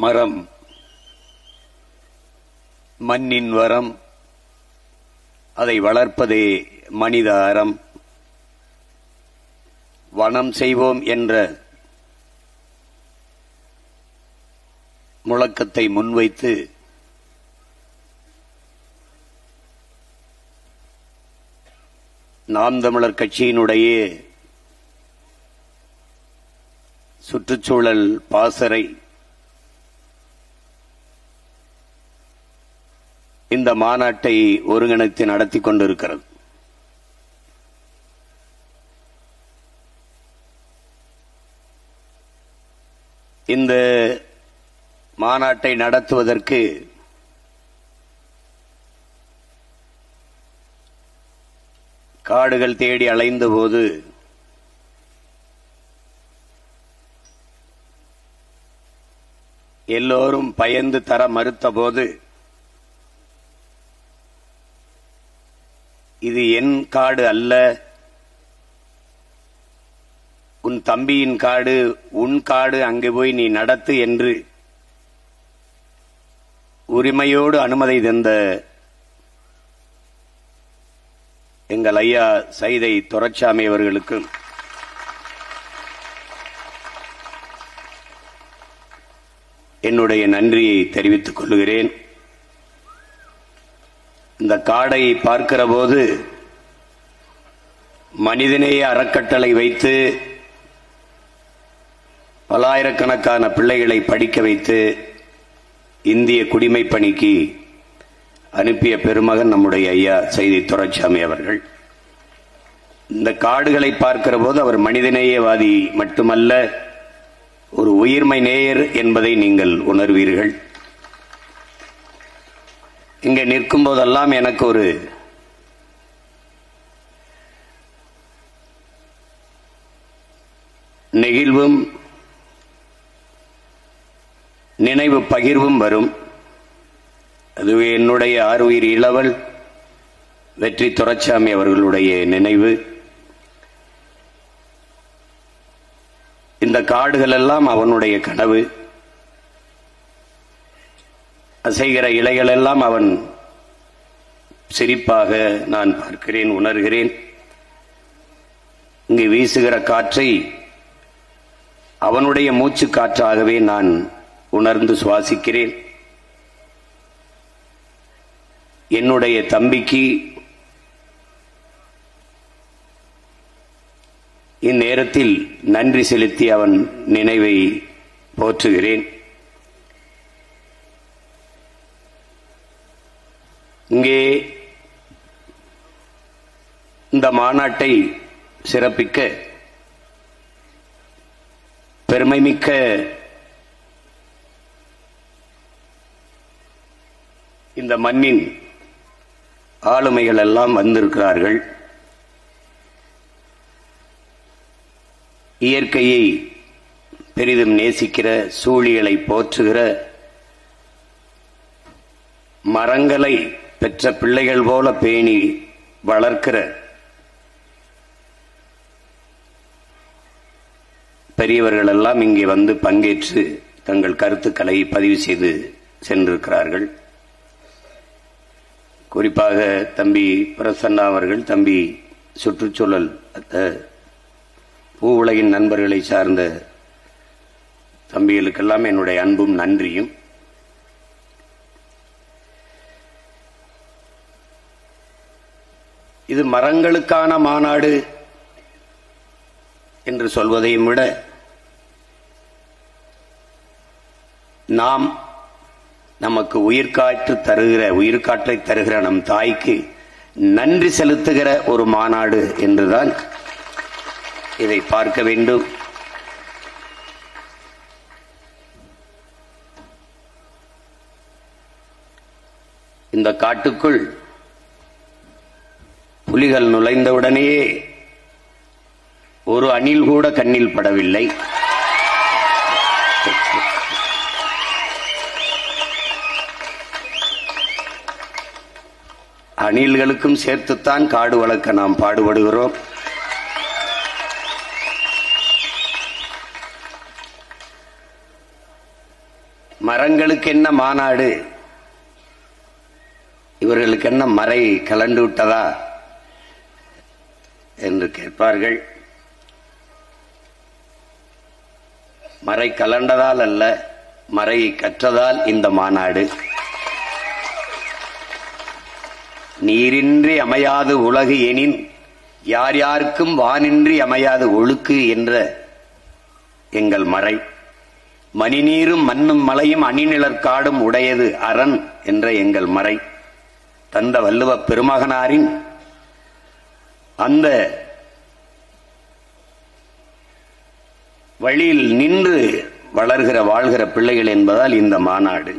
மரம் மண்ணின் வரம், அதை வளர்ப்பதே மனித அறம். வனம் செய்வோம் என்ற முழக்கத்தை முன்வைத்து நாம் தமிழர் கட்சியினுடைய சுற்றுச்சூழல் பாசறை இந்த மாநாட்டை ஒருங்கிணைத்து நடத்தி கொண்டிருக்கிறது. இந்த மாநாட்டை நடத்துவதற்கு காடுகள் தேடி அலைந்தபோது எல்லோரும் பயந்து தர மறுத்தபோது, இது என் காடு அல்ல, உன் தம்பியின் காடு, உன் காடு, அங்கு போய் நீ நடத்து என்று உரிமையோடு அனுமதி தந்த எங்கள் ஐயா சைதை துரைசாமி அவர்களுக்கும் என்னுடைய நன்றியை தெரிவித்துக் கொள்கிறேன். இந்த காடை பார்க்கிற போது மனிதநேய அறக்கட்டளை வைத்து பல்லாயிரக்கணக்கான பிள்ளைகளை படிக்க வைத்து இந்திய குடிமைப் பணிக்கு அனுப்பிய பெருமகன் நம்முடைய ஐயா சைதை துரைசாமி அவர்கள். இந்த காடுகளை பார்க்கிற போது அவர் மனிதநேயவாதி மட்டுமல்ல, ஒரு உயிர்மை நேயர் என்பதை நீங்கள் உணர்வீர்கள். இங்கே நிற்கும் போதெல்லாம் எனக்கு ஒரு நெகிழ்வும் நினைவு பகிர்வும் வரும். அதுவே என்னுடைய ஆருயிர் இளவல் வெற்றி துரைசாமி அவர்களுடைய நினைவு. இந்த காடுகள் எல்லாம் அவனுடைய கனவு. அசைகிற இலைகள் எல்லாம் அவன் சிரிப்பாக நான் பார்க்கிறேன், உணர்கிறேன். இங்கு வீசுகிற காற்றை அவனுடைய மூச்சு காற்றாகவே நான் உணர்ந்து சுவாசிக்கிறேன். என்னுடைய தம்பிக்கு இந்நேரத்தில் நன்றி செலுத்தி அவன் நினைவை போற்றுகிறேன். இங்கே இந்த மாநாட்டை சிறப்பிக்க பெருமைமிக்க இந்த மண்ணின் ஆளுமைகள் எல்லாம் வந்திருக்கிறார்கள். இயற்கையை பெரிதும் நேசிக்கிற, சூழியலை போற்றுகிற, மரங்களை பெற்ற பிள்ளைகள் போல பேணி வளர்க்கிற பெரியவர்கள் எல்லாம் இங்கே வந்து பங்கேற்று தங்கள் கருத்துக்களை பதிவு செய்து சென்றிருக்கிறார்கள். குறிப்பாக தம்பி பிரசன்னா அவர்கள், தம்பி சுற்றுச்சூழல் பூ உலகின் நண்பர்களை சார்ந்த தம்பிகளுக்கெல்லாம் என்னுடைய அன்பும் நன்றியும். இது மரங்களுக்கான மாநாடு என்று சொல்வதையும் விட, நாம் நமக்கு உயிர்காற்றை தருகிற நம் தாய்க்கு நன்றி செலுத்துகிற ஒரு மாநாடு என்றுதான் இதை பார்க்க வேண்டும். இந்த காட்டுக்குள் புலிகள் நுழைந்தவுடனேயே ஒரு அணில் கூட கண்ணில் படவில்லை. அணில்களுக்கும் சேர்த்துத்தான் காடு வளர்க்க நாம் பாடுபடுகிறோம். மரங்களுக்கு என்ன மாநாடு, இவர்களுக்கு என்ன மறை கலண்டு விட்டதா என்று கேட்பார்கள். மறை கலண்டதால் அல்ல, மறையை கற்றதால் இந்த மாநாடு. நீரின்றி அமையாது உலகு எனின் யார் யாருக்கும் வானின்றி அமையாது ஒழுக்கு என்ற எங்கள் மறை. மணிநீரும் மண்ணும் மலையும் அணிநிழற்காடும் உடையது அரண் என்ற எங்கள் மறை. தந்த வள்ளுவ பெருமகனாரின் அந்த வழியில் நின்று வளர்கிற வாழ்கிற பிள்ளைகள் என்பதால் இந்த மாநாடு.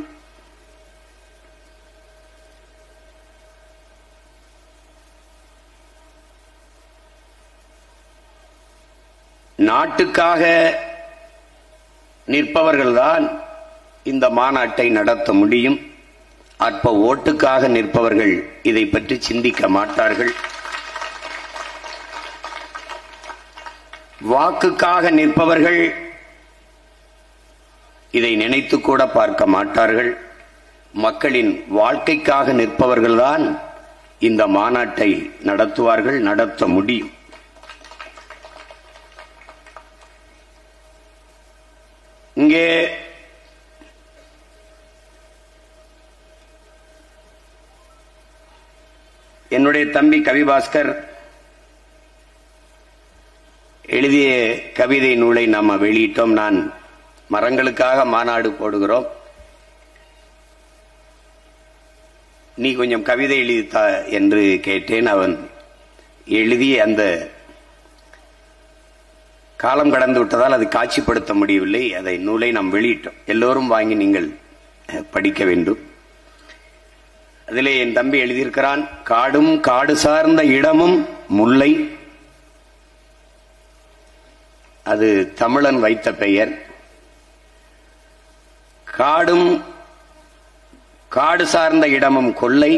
நாட்டுக்காக நிற்பவர்கள்தான் இந்த மாநாட்டை நடத்த முடியும். அற்ப ஓட்டுக்காக நிற்பவர்கள் இதை பற்றி சிந்திக்க மாட்டார்கள். வாக்குக்காக நிற்பவர்கள் இதை நினைத்து கூட பார்க்க மாட்டார்கள். மக்களின் வாழ்க்கைக்காக நிற்பவர்கள்தான் இந்த மாநாட்டை நடத்துவார்கள், நடத்த முடியும். இங்கே என்னுடைய தம்பி கவிபாஸ்கர் எழுதிய கவிதை நூலை நாம் வெளியிட்டோம். நான் மரங்களுக்காக மாநாடு போடுகிறோம், நீ கொஞ்சம் கவிதை எழுதித்தா என்று கேட்டேன். அவன் எழுதி அந்த காலம் கடந்து விட்டதால் அது காட்சிப்படுத்த முடியவில்லை. அதை நூலை நாம் வெளியிட்டோம். எல்லோரும் வாங்கி நீங்கள் படிக்க வேண்டும். அதிலே என் தம்பி எழுதியிருக்கிறான், காடும் காடு சார்ந்த இடமும் முல்லை. அது தமிழன் வைத்த பெயர். காடும் காடு சார்ந்த இடமும் கொல்லை,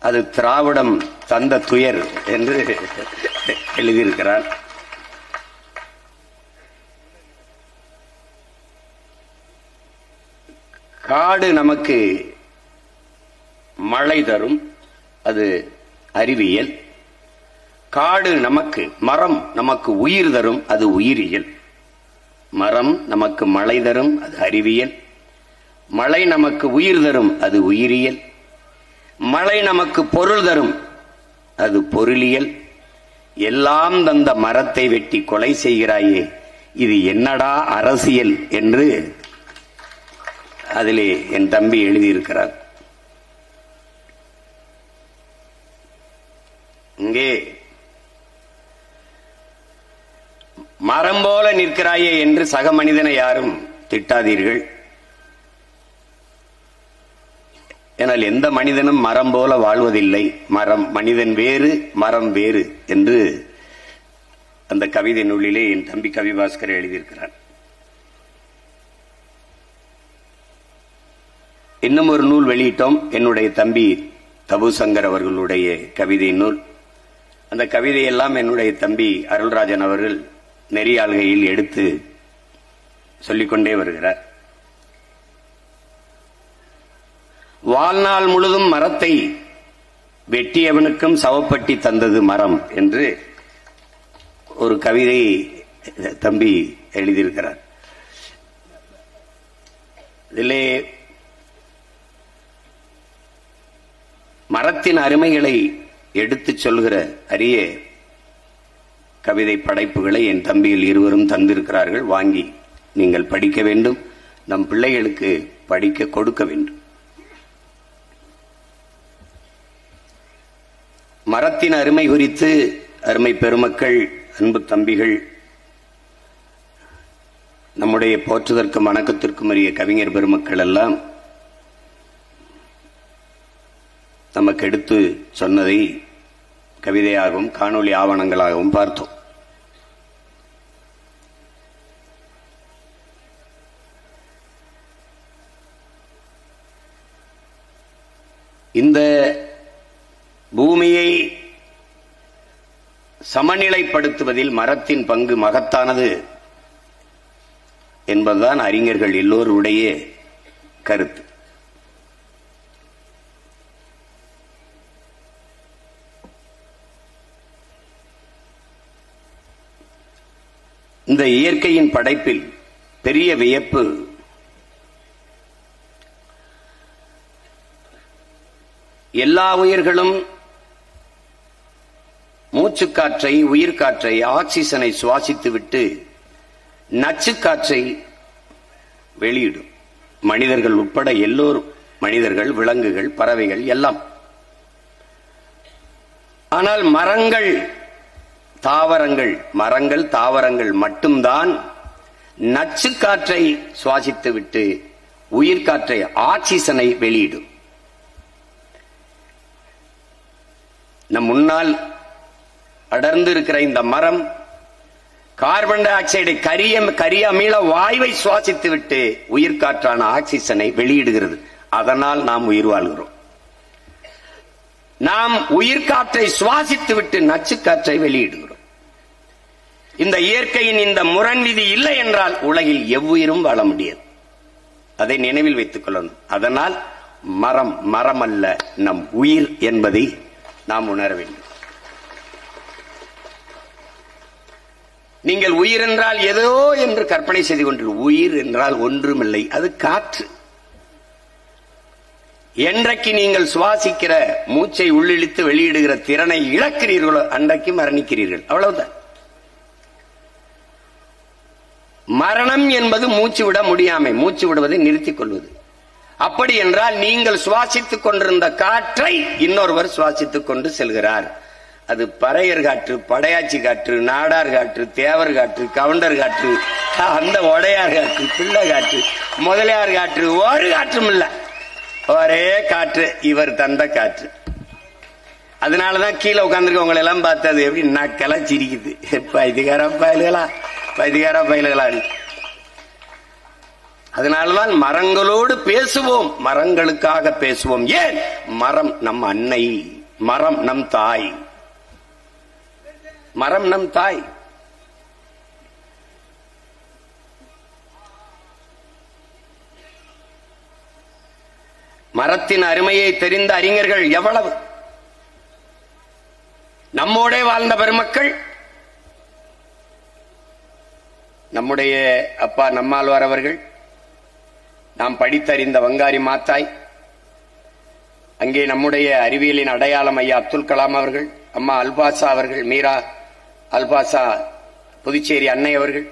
அது திராவிடம் தந்த துயர் என்று எழுதியிருக்கிறார். காடு நமக்கு மழை தரும், அது அறிவியல். காடு நமக்கு, மரம் நமக்கு உயிர் தரும், அது உயிரியல். மரம் நமக்கு மழை தரும், அது அறிவியல். மழை நமக்கு உயிர் தரும், அது உயிரியல். மழை நமக்கு பொருள் தரும், அது பொருளியல். எல்லாம் தந்த மரத்தை வெட்டி கொலை செய்கிறாயே, இது என்னடா அரசியல் என்று அதிலே என் தம்பி எழுதியிருக்கிறார். இங்கே மரம் போல நிற்கிறாயே என்று சக மனிதனை யாரும் திட்டாதீர்கள். ஆனால் எந்த மனிதனும் மரம் போல வாழ்வதில்லை. மரம் மனிதன் வேறு, மரம் வேறு என்று அந்த கவிதை நூலிலே என் தம்பி கவிபாஸ்கர் எழுதியிருக்கிறார். இன்னும் ஒரு நூல் வெளியிட்டோம், என்னுடைய தம்பி தபுசங்கர் அவர்களுடைய கவிதை நூல். அந்த கவிதையெல்லாம் என்னுடைய தம்பி அருள்ராஜன் அவர்கள் நெறியாள்கையில் எடுத்து சொல்லிக்கொண்டே வருகிறார். வாழ்நாள் முழுதும் மரத்தை வெட்டியவனுக்கும் சவப்பட்டி தந்தது மரம் என்று ஒரு கவிதை தம்பி எழுதியிருக்கிறார். இதிலே மரத்தின் அருமைகளை எடுத்துச் சொல்கிற அரிய கவிதை படைப்புகளை என் தம்பிகள் இருவரும் தந்திருக்கிறார்கள். வாங்கி நீங்கள் படிக்க வேண்டும், நம் பிள்ளைகளுக்கு படிக்க கொடுக்க வேண்டும். மரத்தின் அருமை குறித்து அருமை பெருமக்கள், அன்பு தம்பிகள், நம்முடைய போற்றுதற்கும் வணக்கத்திற்கும் உரிய கவிஞர் பெருமக்கள் எல்லாம் நமக்கு எடுத்து சொன்னதை கவிதையாகவும் காணொளி ஆவணங்களாகவும் பார்த்தோம். இந்த பூமியை சமநிலைப்படுத்துவதில் மரத்தின் பங்கு மகத்தானது என்பதுதான் அறிஞர்கள் எல்லோருடைய கருத்து. இந்த இயற்கையின் படைப்பில் பெரிய வியப்பு எல்லா உயிர்களும் மூச்சுக்காற்றை, உயிர்காற்றை, ஆக்சிஜனை சுவாசித்துவிட்டு நச்சுக்காற்றை வெளியிடும். மனிதர்கள் உட்பட எல்லோரும், மனிதர்கள், விலங்குகள், பறவைகள் எல்லாம். ஆனால் மரங்கள், தாவரங்கள் மட்டும்தான் நச்சுக்காற்றை சுவாசித்துவிட்டு உயிர்காற்றை, ஆக்சிஜனை வெளியிடும். நம் முன்னால் அடர்ந்து இருக்கிற இந்த மரம் கார்பன் டை ஆக்சைடை, கரிய அமில வாயுவை சுவாசித்துவிட்டு உயிர்காற்றான ஆக்சிஜனை வெளியிடுகிறது. அதனால் நாம் உயிர் வாழ்கிறோம். நாம் உயிர்காற்றை சுவாசித்துவிட்டு நச்சுக்காற்றை வெளியிடுகிறோம். இந்த இயற்கையின் இந்த முரண் விதி இல்லை என்றால் உலகில் எவ்வுயிரும் வாழ முடியாது. அதை நினைவில் வைத்துக் கொள்ளணும். அதனால் மரம் அல்ல, நம் உயிர் என்பதை நாம் உணர வேண்டும். நீங்கள் உயிர் என்றால் ஏதோ என்று கற்பனை செய்து கொண்டீர்கள். உயிர் என்றால் ஒன்றுமில்லை, அது காற்று. என்றைக்கு நீங்கள் சுவாசிக்கிற மூச்சை உள்ளிழுத்து வெளியிடுகிற திறனை இழக்கிறீர்களோ அன்றைக்கு மரணிக்கிறீர்கள். அவ்வளவுதான். மரணம் என்பது மூச்சு விட முடியாமை, மூச்சு விடுவதை நிறுத்திக் கொள்வது. அப்படி என்றால் நீங்கள் சுவாசித்துக் கொண்டிருந்த காற்றை இன்னொருவர் சுவாசித்துக் கொண்டு செல்கிறார். அது பறையர் காற்று, படையாச்சி காற்று, நாடார் காற்று, தேவர் காற்று, கவுண்டர் காற்று, அந்த உடையார் காற்று, பிள்ளை காற்று, முதலியார் காற்று, ஒரு காற்றும் இல்ல, ஒரே காற்று, இவர் தந்த காற்று. அதனாலதான் கீழே உட்கார்ந்துருக்கவங்களை எல்லாம் பார்த்தது எப்படி நக்கெல்லாம் சிரிக்குது. பைத்தியக்கார பயல்களா. அதனால்தான் மரங்களோடு பேசுவோம், மரங்களுக்காக பேசுவோம். ஏன்? மரம் நம் அன்னை, மரம் நம் தாய், மரம் நம் தாய். மரத்தின் அருமையை தெரிந்த அறிஞர்கள் எவ்வளவு! நம்மோடே வாழ்ந்த பெருமக்கள், நம்முடைய அப்பா நம்மாழ்வார் அவர்கள், நாம் படித்தறிந்த வங்காரி மாத்தாய், அங்கே நம்முடைய அறிவியலின் அடையாளம் ஐயா அப்துல் கலாம் அவர்கள், அம்மா அல்பாசா அவர்கள், மீரா அல்பாசா புதுச்சேரி அன்னை அவர்கள்,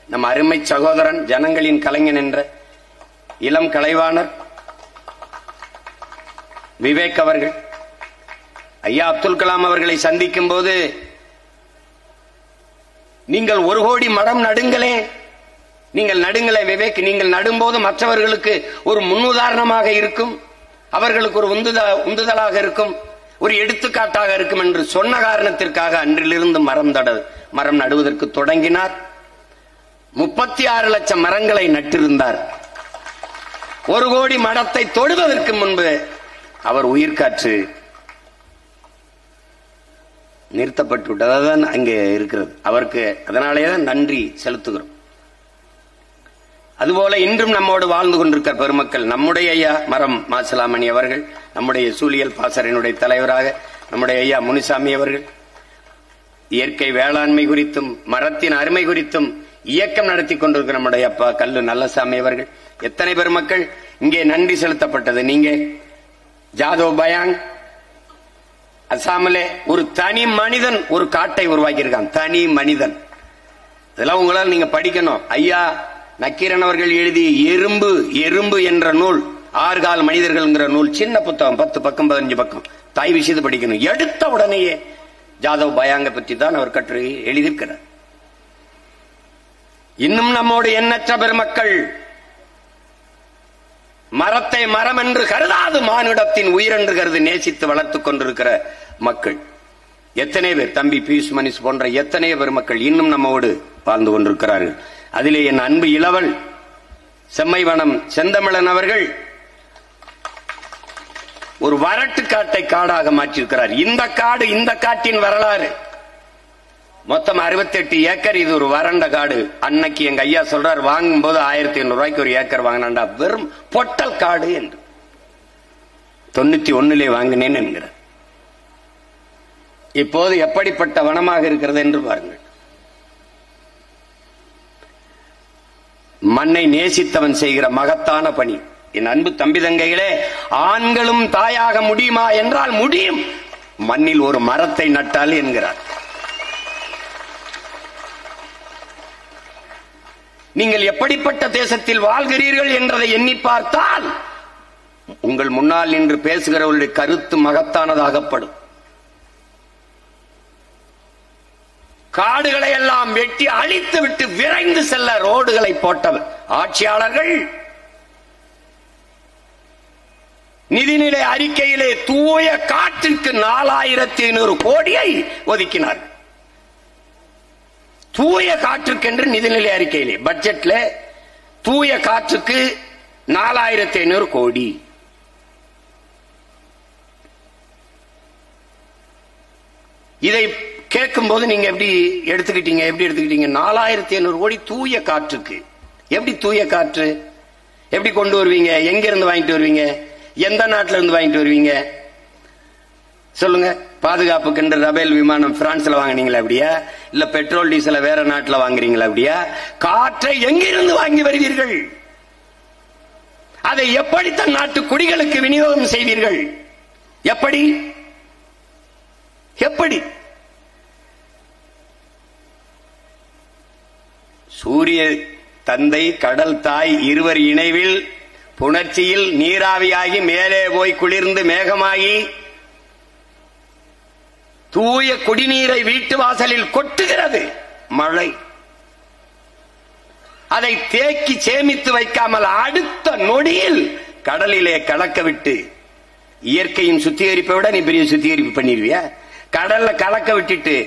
நம் அருமை சகோதரன் ஜனங்களின் கலைஞன் என்ற இளம் கலைவாணர் விவேக் அவர்கள், ஐயா அப்துல் கலாம் அவர்களை சந்திக்கும் போது, நீங்கள் 1 கோடி மரம் நடுங்களே, நீங்கள் நடுங்களே விவேக், நீங்கள் நடும்போது மற்றவர்களுக்கு ஒரு முன்னுதாரணமாக இருக்கும், அவர்களுக்கு ஒரு உந்துதலாக இருக்கும், ஒரு எடுத்துக்காட்டாக இருக்கும் என்று சொன்ன காரணத்திற்காக அன்றிலிருந்து மரம் நடுவதற்கு தொடங்கினார். 36 லட்சம் மரங்களை நட்டிருந்தார். 1 கோடி மரத்தை தொடுவதற்கு முன்பு அவர் உயிர்காற்று நிறுத்தப்பட்டு விட்டதான் அங்கே இருக்கிறது அவருக்கு. அதனாலேதான் நன்றி செலுத்துகிறோம். அதுபோல இன்றும் நம்மோடு வாழ்ந்து கொண்டிருக்கிற பெருமக்கள், நம்முடைய ஐயா மரம் மாசலாமணி அவர்கள், நம்முடைய சூழியல் பாசறையினுடைய தலைவராக நம்முடைய ஐயா முனிசாமி அவர்கள், இயற்கை வேளாண்மை குறித்தும் மரத்தின் அருமை குறித்தும் இயக்கம் நடத்தி கொண்டிருக்கிற நம்முடைய அப்பா கல்லு நல்லசாமி அவர்கள், எத்தனை பெருமக்கள் இங்கே நன்றி செலுத்தப்பட்டது. நீங்க ஜாதவ் பயாங் அசாமிலே ஒரு தனி மனிதன் ஒரு காட்டை உருவாக்கி இருக்கான். தனி மனிதன். இதெல்லாம் உங்களால் நீங்க படிக்கணும். ஐயா நக்கீரன் அவர்கள் எழுதிய எறும்பு என்ற நூல், 6 கால் மனிதர்கள் நூல், சின்ன புத்தகம், 10 பக்கம் 15 பக்கம், தாய் விஷயத்தை படிக்கணும். எடுத்த உடனேயே ஜாதவ் பயாங்க பற்றி தான் அவர் கட்டுரை எழுதியிருக்கிறார். இன்னும் நம்மோடு எண்ணற்ற பெருமக்கள் மரத்தை மரம் என்று கருதாது மானுடத்தின் உயிர் என்று கருது நேசித்து வளர்த்துக் கொண்டிருக்கிற மக்கள் எத்தனை பேர், தம்பி பியூஷ் மணிஷ் போன்ற எத்தனை பெருமக்கள் இன்னும் நம்மோடு வாழ்ந்து கொண்டிருக்கிறார்கள். அதிலே என் அன்பு இளவல் செம்மைவனம் செந்தமிழன் அவர்கள் ஒரு வரட்டு காட்டை காடாக மாற்றியிருக்கிறார். இந்த காடு, இந்த காட்டின் வரலாறு மொத்தம் 68 ஏக்கர். இது ஒரு வறண்ட காடு. அன்னைக்கு எங்க ஐயா சொல்றார், வாங்கும் போது 1800 ரூபாய்க்கு ஒரு ஏக்கர் வாங்கினாண்டா, வெறும் பொட்டல் காடு என்று. 91 வாங்கினேன் என்கிறார். இப்போது எப்படிப்பட்ட வனமாக இருக்கிறது என்று பாருங்கள். மண்ணை நேசித்தவன் செய்கிற மகத்தான பணி. என் அன்பு தம்பி தங்கைகளே, ஆண்களும் தாயாக முடியுமா என்றால் முடியும். மண்ணில் ஒரு மரத்தை நட்டால் என்கிறார். நீங்கள் எப்படிப்பட்ட தேசத்தில் வாழ்கிறீர்கள் என்றதை எண்ணி பார்த்தால் உங்கள் முன்னால் நின்று பேசுகிறவர்களுடைய கருத்து மகத்தானதாகப்படும். காடுகளை எல்லாம் வெட்டி அழித்து விட்டு விரைந்து செல்ல ரோடுகளை போட்டவர் ஆட்சியாளர்கள். நிதிநிலை அறிக்கையிலே தூய காற்றிற்கு 4500 கோடியை ஒதுக்கினார்கள். தூய காற்றுக்கென்று நிதிநிலை அறிக்கையிலே பட்ஜெட்ல தூய காற்றுக்கு 4500 கோடி. இதை கேட்கும் போது நீங்க எப்படி எடுத்துக்கிட்டீங்க? 4500 கோடி தூய காற்றுக்கு. எப்படி தூய காற்று எப்படி கொண்டு வருவீங்க? எங்க இருந்து வாங்கிட்டு வருவீங்க? எந்த நாட்டில இருந்து வாங்கிட்டு வருவீங்க சொல்லுங்க? பாதுகாப்புக்கு ரபேல் விமானம் பிரான்ஸ்ல வாங்குனீங்களா அப்படியா? இல்ல பெட்ரோல் டீசல வேற நாட்டில் வாங்குறீங்களா அப்படியா? காற்றை எங்கிருந்து வாங்கி வருவீர்கள்? அதை எப்படி தன் நாட்டு குடிகளுக்கு விநியோகம் செய்வீர்கள்? எப்படி எப்படி? சூரிய தந்தை கடல் தாய் இருவர் இணைவில் புணர்ச்சியில் நீராவியாகி மேலே போய் குளிர்ந்து மேகமாகி தூய குடிநீரை வீட்டு வாசலில் கொட்டுகிறது மழை. அதை தேக்கி சேமித்து வைக்காமல் அடுத்த நொடியில் கடலிலே கலக்க விட்டு, இயற்கையின் சுத்திகரிப்பை விட நீ பெரிய சுத்திகரிப்பு பண்ணிருவியா? கடல்ல கலக்க விட்டுட்டு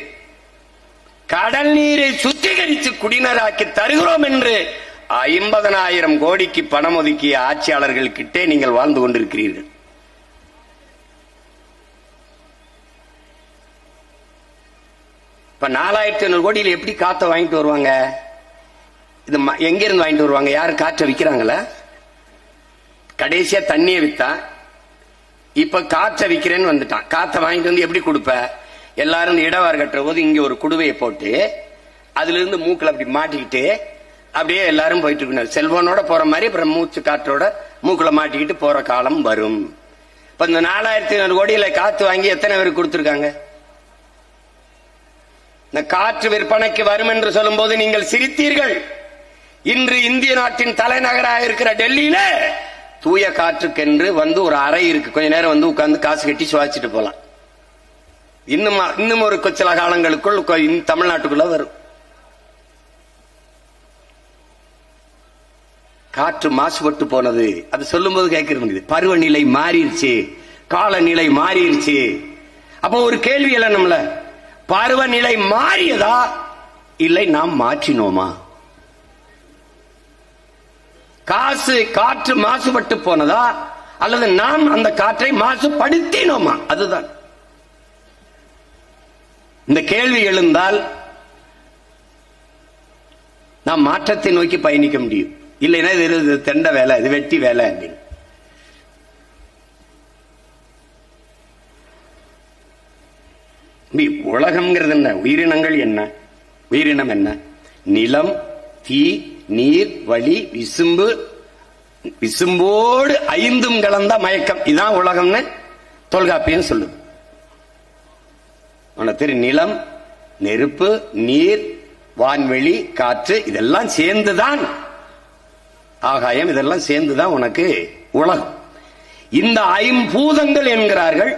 கடல் நீரை சுத்திகரித்து குடிநீராக்கி தருகிறோம் என்று 50,000 கோடிக்கு பணம் ஒதுக்கிய ஆட்சியாளர்கள் கிட்டே நீங்கள் வாழ்ந்து கொண்டிருக்கிறீர்கள். இப்ப 4500 கோடியில் எப்படி காத்த வாங்கிட்டு வருவாங்க? இது எங்க இருந்து வாங்கிட்டு வருவாங்க? யாரு காற்றை விக்கிறாங்களா? கடைசியா தண்ணியை வித்தான், இப்ப காற்றை விக்கிறேன்னு வந்துட்டான். காற்றை வாங்கிட்டு வந்து எப்படி கொடுப்ப? எல்லாரும் இடவாறு கட்டுற போது இங்க ஒரு குடுவையை போட்டு அதுல இருந்து மூக்கில் அப்படி மாட்டிக்கிட்டு அப்படியே எல்லாரும் போயிட்டு இருக்கணும். செல்வனோட போற மாதிரி அப்புறம் மூச்சு காற்றோட மூக்குல மாட்டிக்கிட்டு போற காலம் வரும். இப்ப இந்த 4500 கோடியில காத்து வாங்கி எத்தனை பேருக்கு கொடுத்திருக்காங்க? இந்த காற்று விற்பனைக்கு வரும் என்று சொல்லும் போது நீங்கள் சிரித்தீர்கள். இன்று இந்திய நாட்டின் தலைநகராக இருக்கிற டெல்லியில தூய காற்றுக்கென்று வந்து ஒரு அறை இருக்கு. கொஞ்ச நேரம் வந்து உட்கார்ந்து காசு கட்டி சுவாச்சிட்டு போலாம். இன்னும் ஒரு சில காலங்களுக்குள் தமிழ்நாட்டுக்குள்ள வரும். காற்று மாசுபட்டு போனது. அது சொல்லும் போது கேட்க முடியுது. பருவநிலை மாறிடுச்சு, காலநிலை மாறிடுச்சு. அப்போ ஒரு கேள்வி இல்லை நம்மள, பருவநிலை மாறியதா இல்லை நாம் மாற்றினோமா? காற்று மாசுபட்டு போனதா அல்லது நாம் அந்த காற்றை மாசுபடுத்தினோமா? அதுதான் இந்த கேள்வி எழுந்தால் நாம் மாற்றத்தை நோக்கி பயணிக்க முடியும். இல்லைன்னா இது தெண்ட வேலை, இது வெட்டி வேலை அப்படின்னு. உலகம்ங்கிறது என்ன? உயிரினங்கள் என்ன? உயிரினம் என்ன? நிலம், தீ, நீர், வளி, விசும்பு, விசும்போடு 5ம் கலந்த மயக்கம். இதான் உலகம்னு தொல்காப்பியம் சொல்லுது. நிலம், நெருப்பு, நீர், வான்வெளி, காற்று இதெல்லாம் சேர்ந்துதான் ஆகாயம். இதெல்லாம் சேர்ந்துதான் உனக்கு உலகம். இந்த 5 பூதங்கள் என்கிறார்கள்.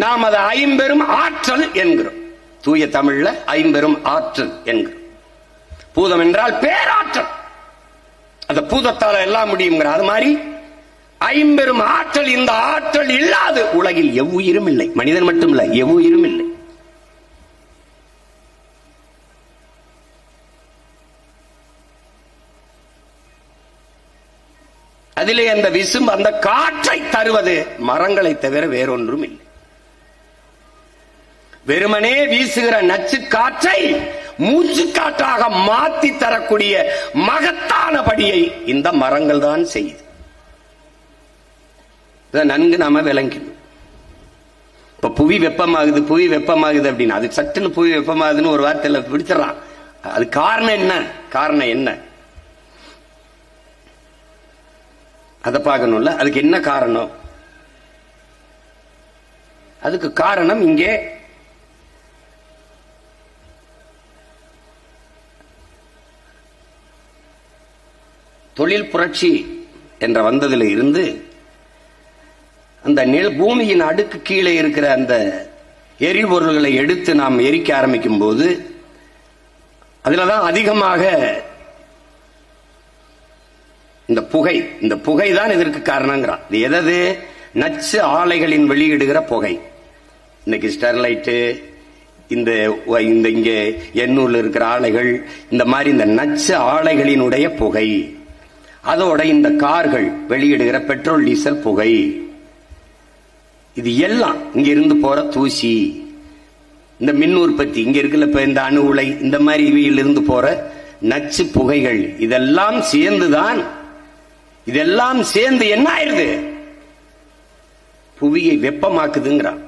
நாம் அதை 50 ஆற்றல் என்கிறோம். தூய தமிழ்ல 50 ஆற்றல் என்கிறோம். பூதம் என்றால் பேராற்றல். அந்த பூதத்தால எல்லாம் முடியுங்கிற அது மாதிரி 50 ஆற்றல். இந்த ஆற்றல் இல்லாத உலகில் எவ்வுயிரும் இல்லை. மனிதன் மட்டும் இல்லை, எவ்வுயிரும் இல்லை. அதிலே அந்த விசும்பு, அந்த காற்றை தருவது மரங்களை தவிர வேறொன்றும் இல்லை. வெறுமனே வீசுகிற நச்சு காற்றை மூச்சுக்காற்றாக மாத்தி தரக்கூடிய மகத்தான படியை இந்த மரங்கள் தான் செய்யுது. நன்கு நாம விளங்கணும். இப்ப புவி வெப்பமாகுது அப்படின்னு அது சட்டுன்னு புவி வெப்பமாகுதுன்னு ஒரு வார்த்தையில பிடிச்சிடறான். அது காரணம் என்ன அதை பார்க்கணும்ல. அதுக்கு என்ன காரணம்? அதுக்கு காரணம் இங்கே தொழில் புரட்சி என்ற வந்ததில் இருந்து அந்த பூமியின் அடுக்கு கீழே இருக்கிற அந்த எரிபொருள்களை எடுத்து நாம் எரிக்க ஆரம்பிக்கும் போது அதுலதான் அதிகமாக இந்த புகை தான் இதற்கு காரணங்கிறான். இது எதது? நச்சு ஆலைகளின் வெளியிடுகிற புகை. இன்னைக்கு ஸ்டெர்லைட்டு, இந்த இங்க எண்ணூர்ல இருக்கிற ஆலைகள், இந்த மாதிரி இந்த நச்சு ஆலைகளினுடைய புகை, அதோட இந்த கார்கள் வெளியிடுகிற பெட்ரோல் டீசல் புகை, இது எல்லாம் இங்க இருந்து போற தூசி, இந்த மின் உற்பத்தி இங்க இருக்குல்ல, இப்ப இந்த அணு உலை, இந்த மாதிரி இவையிலிருந்து போற நச்சு புகைகள், இதெல்லாம் சேர்ந்து என்ன ஆயிருது? புவியை வெப்பமாக்குதுங்கிறான்.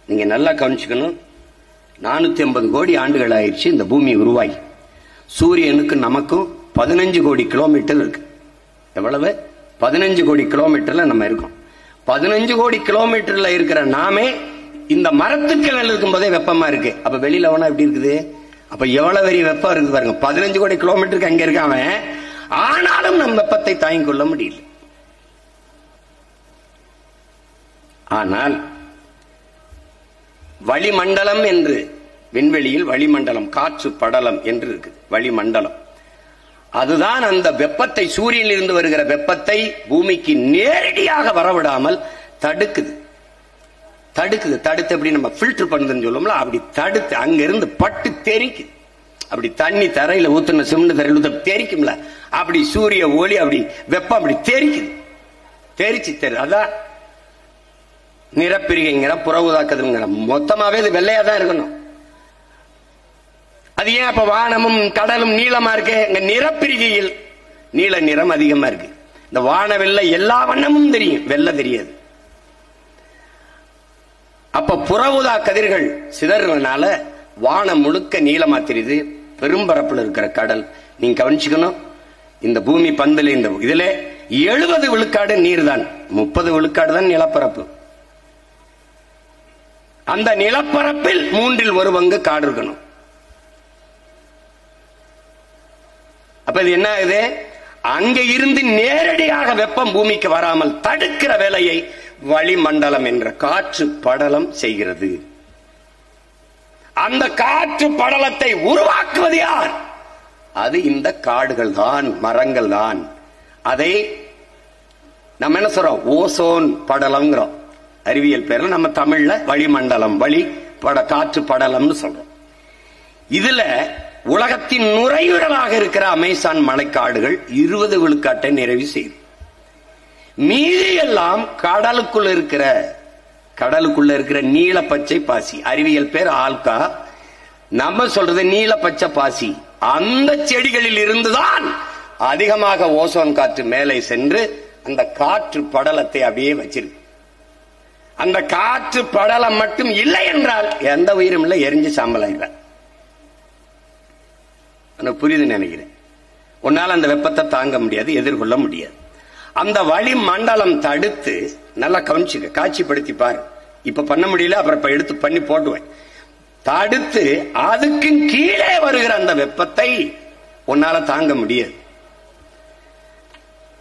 நீங்க நல்லா கவனிச்சுக்கணும். 450 கோடி ஆண்டுகள் ஆயிடுச்சு இந்த பூமி உருவாகி. சூரியனுக்கு நமக்கும் 15 கோடி கிலோமீட்டர் இருக்கு. எவ்வளவு? 15 கோடி கிலோமீட்டர்ல நம்ம இருக்கோம். 15 கோடி கிலோமீட்டர்ல இருக்கிற நாமே இந்த மரத்துக்கு இருக்கும் போதே வெப்பமா இருக்கு. அப்ப வெளியில வேணா எப்படி இருக்குது? அப்ப எவ்வளவு பெரிய வெப்பம் இருக்கு பாருங்க. 15 கோடி கிலோமீட்டருக்கு அங்க இருக்காம, ஆனாலும் நம் வெப்பத்தை தாங்கிக் கொள்ள முடியல. ஆனால் வளிமண்டலம் என்று விண்வெளியில் வளிமண்டலம், காற்று படலம் என்று இருக்கு. வளிமண்டலம் அதுதான் அந்த வெப்பத்தை, சூரியனில் இருந்து வருகிற வெப்பத்தை பூமிக்கு நேரடியாக வரவிடாமல் தடுக்குது. தடுத்து எப்படி நம்ம ஃபில்டர் பண்ணுதுன்னு சொல்லுவோம்ல, அப்படி தடுத்து அங்க இருந்து பட்டு தெரிக்குது. அப்படி தண்ணி தரையில ஊத்துன சிமெண்ட் தரையில ஊத்த தெரிக்கும்ல, அப்படி சூரிய ஒளி அப்படி வெப்பம் அப்படி தெரிக்குது. தெரிச்சு அதான் நிறப்பிரிகைங்கிற, புற ஊதாக்கதிர்ங்கிற, மொத்தமாவே இது வெள்ளையா தான் இருக்கணும். அது ஏன் அப்ப வானமும் கடலும் நீளமா இருக்கு? இங்க நிறப்பிரிகையில் நீல நிறம் அதிகமா இருக்கு. இந்த வானவெல்ல எல்லா வண்ணமும் தெரியும், வெள்ளை தெரியாது. அப்ப புற ஊதா கதிர்கள் சிதறதுனால வானம் முழுக்க நீளமா தெரியுது. பெரும்பரப்புல இருக்கிற கடல் நீங்க கவனிச்சுக்கணும். இந்த பூமி பந்தில் இந்த இதுல 70 விழுக்காடு நீர் தான், 30 விழுக்காடு தான் நிலப்பரப்பு. அந்த நிலப்பரப்பில் 1/3 பங்கு காடு இருக்கணும். அப்ப இது என்ன ஆகுது? அங்க இருந்து நேரடியாக வெப்பம் பூமிக்கு வராமல் தடுக்கிற வேலையை வளிமண்டலம் என்ற காற்று படலம் செய்கிறது. அந்த காற்று படலத்தை உருவாக்குவது யார்? அது இந்த காடுகள் தான், மரங்கள் தான். அதை நம்ம என்ன சொல்றோம்? ஓசோன் படலம்ங்கிறோம் அறிவியல் பேர்ல. நம்ம தமிழ்ல வளிமண்டலம், காற்று படலம்னு சொல்றோம். இதுல உலகத்தின் நுரையீரலாக இருக்கிற அமேசான் மலைக்காடுகள் 20 விழுக்காட்டை நிறைவு செய்யும். மீதி எல்லாம் கடலுக்குள்ள இருக்கிற நீல பச்சை பாசி, அறிவியல் பேர் ஆல்கா, நம்ம சொல்றது நீல பச்சை பாசி. அந்த செடிகளில் இருந்துதான் அதிகமாக ஓசோன் காற்று மேலே சென்று அந்த காற்று படலத்தை அப்படியே வச்சிருக்கு. அந்த காற்று படலம் மட்டும் இல்லை என்றால் எந்த உயிரும் இல்லை, எரிஞ்சு சாம்பலாயிடுற. புரியுது நினைக்கிறேன். உன்னால அந்த வெப்பத்தை தாங்க முடியாது, எதிர்கொள்ள முடியாது. அந்த வளிமண்டலம் தடுத்து, நல்லா கவனிச்சுக்க, காட்சிப்படுத்தி பாரு. இப்ப பண்ண முடியல, அப்புறம் எடுத்து பண்ணி போட்டுவேன். தடுத்து அதுக்கு கீழே வருகிற அந்த வெப்பத்தை உன்னால தாங்க முடியாது.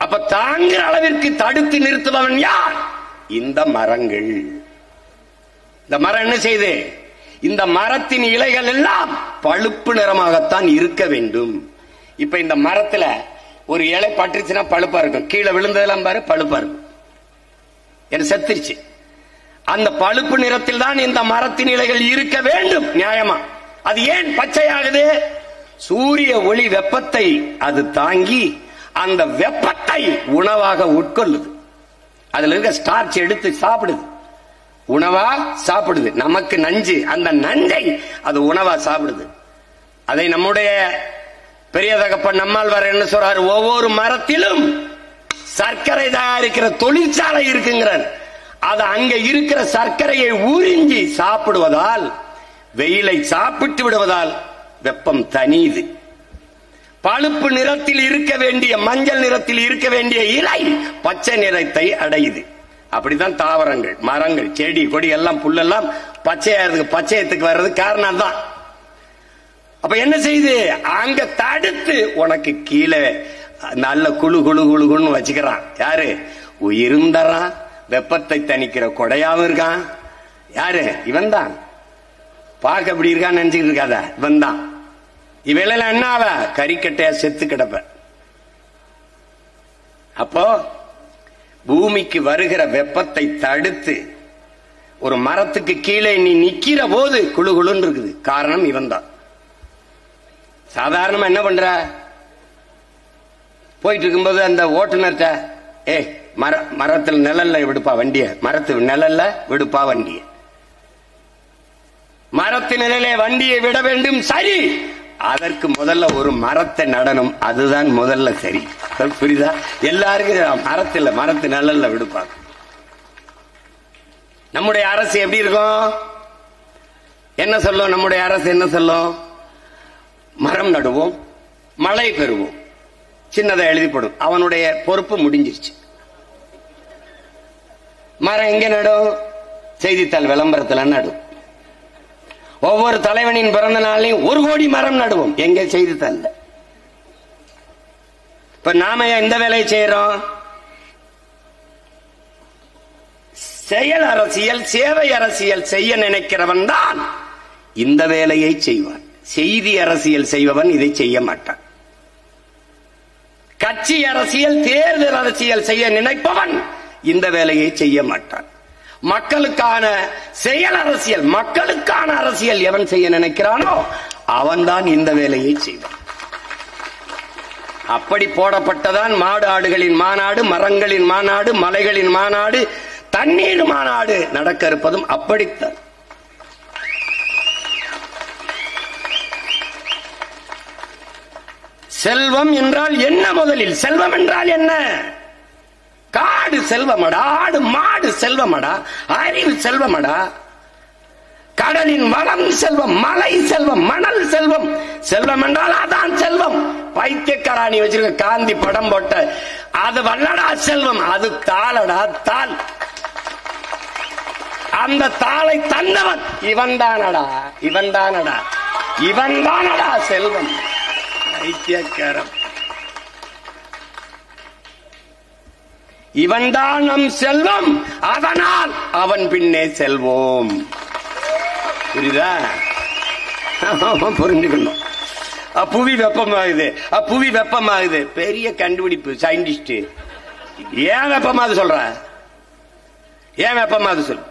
அப்ப தாங்குற அளவிற்கு தடுத்து நிறுத்துபவன் யார்? இந்த மரங்கள். இந்த மரம் என்ன செய்யுது? இந்த மரத்தின் இலைகள் எல்லாம் பழுப்பு நிறமாகத்தான் இருக்க வேண்டும். இப்ப இந்த மரத்துல ஒரு இலை பட்டுச்சுன்னா பழுப்பா இருக்கும், கீழே விழுந்ததெல்லாம் பாரு பழுப்பா இருக்கும், எனக்கு செத்துருச்சு. அந்த பழுப்பு நிறத்தில் தான் இந்த மரத்தின் இலைகள் இருக்க வேண்டும் நியாயமா. அது ஏன் பச்சையாகுது? சூரிய ஒளி வெப்பத்தை அது தாங்கி அந்த வெப்பத்தை உணவாக உட்கொள்ளுது. அதுல இருக்க ஸ்டார்ச் எடுத்து சாப்பிடுது. உணவா சாப்பிடுது. நமக்கு நஞ்சு, அந்த நஞ்சை அது உணவா சாப்பிடுது. அதை நம்முடைய பெரிய தகப்பன் நம்மாழ்வார் என்ன சொல்றாரு, ஒவ்வொரு மரத்திலும் சர்க்கரை தயாரிக்கிற தொழிற்சாலை இருக்குங்கிறார். அது அங்க இருக்கிற சர்க்கரையை உறிஞ்சி சாப்பிடுவதால், வெயிலை சாப்பிட்டு விடுவதால் வெப்பம் தனியுது. பழுப்பு நிறத்தில் இருக்க வேண்டிய, மஞ்சள் நிறத்தில் இருக்க வேண்டிய இலை பச்சை நிறத்தை அடையுது. அப்படித்தான் தாவரங்கள், மரங்கள், செடி கொடி எல்லாம் புல்லெல்லாம் பச்சையத்துக்கு வர்றது காரணம் தான். அப்ப என்ன செய்யுது, அங்க தடுத்து உனக்கு கீழே நல்ல குழு குழு குழுன்னு வச்சுக்கிறான். யாரு? உயிரும் தரான், வெப்பத்தை தணிக்கிற கொடையாவும் இருக்கான். யாரு? இவன் தான். பார்க்க எப்படி இருக்கான்னு நினைச்சுக்கிட்டு இருக்காத, இவன் தான். இவையெல்லாம் என்ன ஆவ, கறிக்கட்டையா செத்து கிடப்ப. அப்போ பூமிக்கு வருகிற வெப்பத்தை தடுத்து ஒரு மரத்துக்கு கீழே நீ நிக்கிற போது குழு குழுன்னு இருக்குது. காரணம் இவன் தான். சாதாரணமா என்ன பண்ற, போயிட்டு இருக்கும்போது அந்த ஓட்டுநர்கிட்ட, மரத்தில் நிழல்ல விடுப்பா வண்டிய, மரத்து நிழல்ல விடுப்பா வண்டிய, மரத்து நிழலே வண்டியை விட வேண்டும். சரி, அதற்கு முதல்ல ஒரு மரத்தை நடணும், அதுதான் முதல்ல சரி. புரியுதா? எல்லாருக்கும் மரத்து நிழல்ல விடுப்பாங்க. நம்முடைய அரசு எப்படி இருக்கும், என்ன சொல்லும்? நம்முடைய அரசு என்ன சொல்லும்? மரம் நடுவோம், மழை பெறுவோம், சின்னதை எழுதிப்படும். அவனுடைய பொறுப்பு முடிஞ்சிருச்சு. மரம் எங்க நடும்? செய்தித்தாள் விளம்பரத்தில் நடும். ஒவ்வொரு தலைவனின் பிறந்த நாளையும் 1 கோடி மரம் நடுவோம், எங்க செய்தித்தாள். இப்ப நாம இந்த வேலையை செய்யறோம். செயல் அரசியல், சேவை அரசியல் செய்ய நினைக்கிறவன் தான் இந்த வேலையை செய்வான். செய்தி அரசியல் செய்பவன் இதை செய்ய மாட்டான். கட்சி அரசியல், தேர்தல் அரசியல் செய்ய நினைப்பவன் இந்த வேலையை செய்ய மாட்டான். மக்களுக்கான செயல் அரசியல், மக்களுக்கான அரசியல் எவன் செய்ய நினைக்கிறானோ அவன்தான் இந்த வேலையை செய்வான். அப்படி போடப்பட்டதான் மாடு ஆடுகளின் மாநாடு, மரங்களின் மாநாடு, மலைகளின் மாநாடு, தண்ணீர் மாநாடு நடக்க இருப்பதும் அப்படித்தான். செல்வம் என்றால் என்ன? முதலில் செல்வம் என்றால் என்ன? காடு செல்வமடா, ஆடு மாடு செல்வமடா, அறிவு செல்வமடா, கடலின் வளம் செல்வம், மலை செல்வம், மணல் செல்வம். செல்வம் என்றால் அதான் செல்வம். பைத்தியக்காராணி வச்சிருக்க காந்தி படம் போட்ட அது வல்லடா செல்வம், அது தாளடா தாள். அந்த தாளை தந்தவன் இவன் தானடா, இவன் தானடா, இவன் தானடா செல்வம். பைத்தியக்காரன் இவன்தான் நம் செல்வம், அதனால் அவன் பின்னே செல்வோம். புரியுதா? புரிஞ்சுக்கணும். புவி வெப்பமாகுது, புவி வெப்பமாகுது, பெரிய கண்டுபிடிப்பு. சயின்டிஸ்ட் ஏன் வெப்பமாகுது சொல்ற? ஏன் வெப்பமாகுது சொல்.